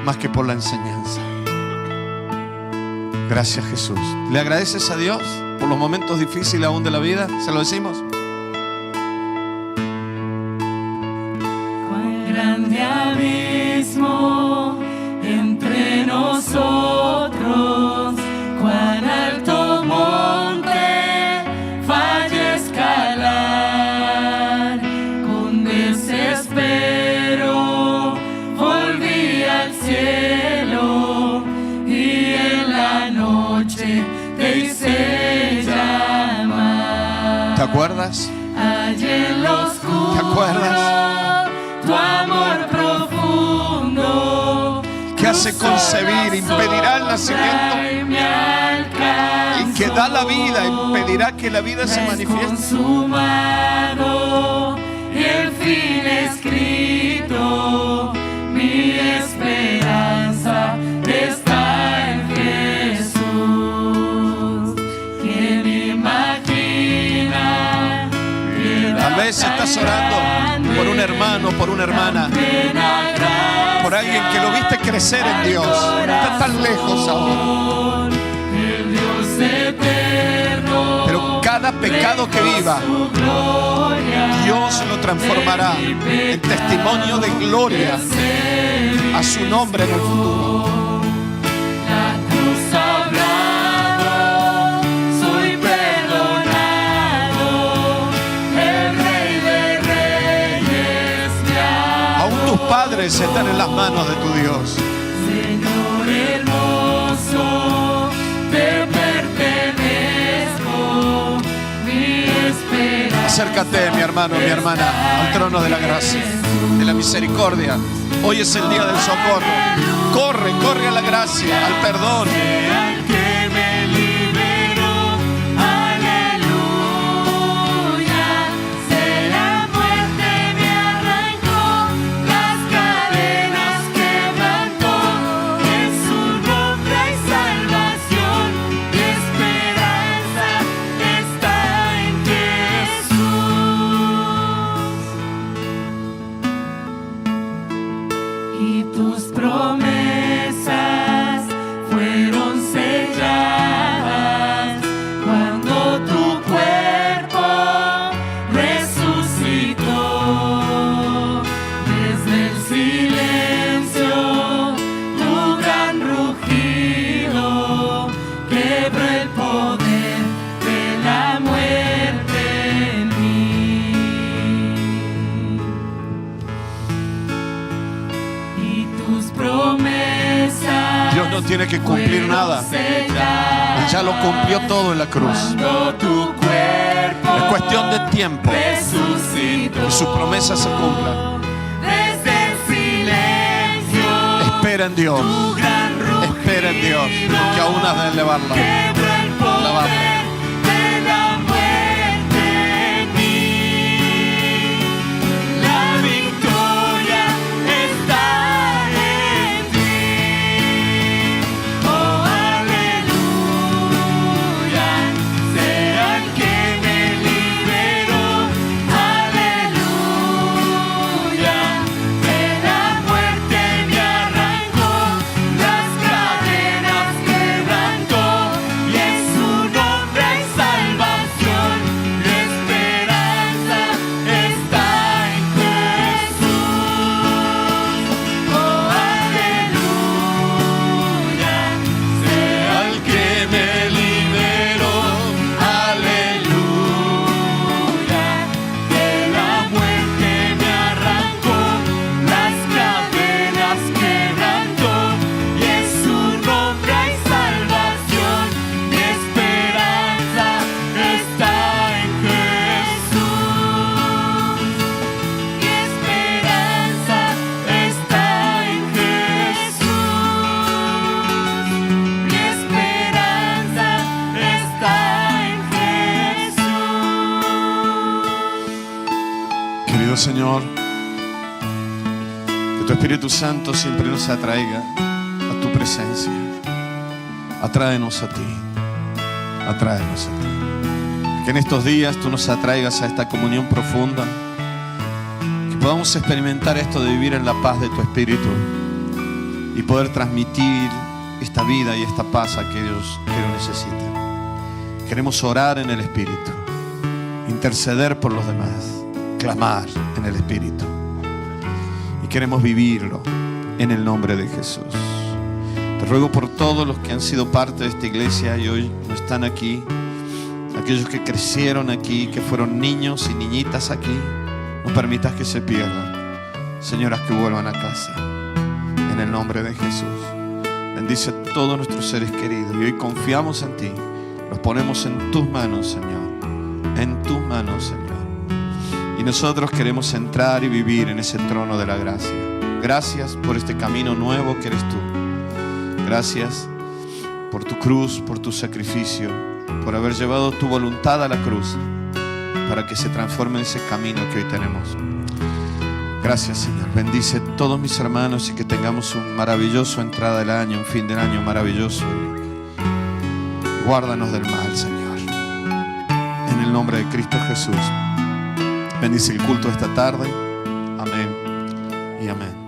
Más que por la enseñanza. Gracias, Jesús. ¿Le agradeces a Dios por los momentos difíciles aún de la vida? ¿Se lo decimos? Cuán grande abismo entre nosotros, cuán alto monte falla escalar. Con desespero volví al cielo y en la noche te hice llamar. ¿Te acuerdas? Allí en lo oscuro, ¿Te acuerdas? Tu amor profundo Que hace concebir, impedirá el nacimiento. Y que da la vida, impedirá que la vida se manifieste. Consumado y el fin escrito, mi esperanza está en Jesús. ¿Quién imagina? Tal vez estás orando por un hermano, por una hermana, por alguien que lo viste crecer en Dios. Está tan lejos ahora. Pero cada pecado que viva, Dios lo transformará en testimonio de gloria a su nombre en el futuro. La cruz hablado, soy perdonado, el Rey de Reyes me amó. Aún tus padres están en las manos de tu Dios. Señor hermoso, te pertenezco, mi esperanza. Acércate, mi hermano, mi hermana, al trono de la gracia, de la misericordia. Hoy es el día del socorro. Corre, corre a la gracia, al perdón. Al que me liberó, aleluya. Si la muerte me arrancó, las cadenas quebrantó, en su nombre hay salvación, mi esperanza está en Jesús. Y tus promesas fueron selladas cuando tu cuerpo resucitó. Desde el silencio tu gran rugido quebró el poder de la muerte en mí. Y tus promesas Dios no tiene que cumplir nada. Él ya lo cumplió todo en la cruz. cuando tu cuerpo Es cuestión de tiempo resucitó. y sus promesas se cumplan. Desde el silencio Espera en Dios. tu gran rugido Espera en Dios, que aún has de elevarla. quebró el poder de la muerte en mí. La victoria está en ti. Oh, aleluya. Sea el que me liberó. Aleluya. De la muerte me arrancó, las cadenas quebrantó, y pido, Señor, que tu Espíritu Santo siempre nos atraiga a tu presencia. Atráenos a ti. Atráenos a ti. Que en estos días tú nos atraigas a esta comunión profunda. Que podamos experimentar esto de vivir en la paz de tu Espíritu y poder transmitir esta vida y esta paz a aquellos que lo necesitan. Queremos orar en el Espíritu, interceder por los demás, clamar en el Espíritu. Y queremos vivirlo en el nombre de Jesús. Te ruego por todos los que han sido parte de esta iglesia y hoy no están aquí, aquellos que crecieron aquí, que fueron niños y niñitas aquí, no permitas que se pierdan. Señoras, que vuelvan a casa. En el nombre de Jesús. Bendice a todos nuestros seres queridos. Y hoy confiamos en ti. Los ponemos en tus manos, Señor. En tus manos, Señor. Y nosotros queremos entrar y vivir en ese trono de la gracia. Gracias por este camino nuevo que eres tú. Gracias por tu cruz, por tu sacrificio, por haber llevado tu voluntad a la cruz para que se transforme en ese camino que hoy tenemos. Gracias, Señor. Bendice a todos mis hermanos y que tengamos un maravilloso entrada del año, un fin del año maravilloso. Y guárdanos del mal, Señor. En el nombre de Cristo Jesús. Bendice el culto de esta tarde. Amén y amén.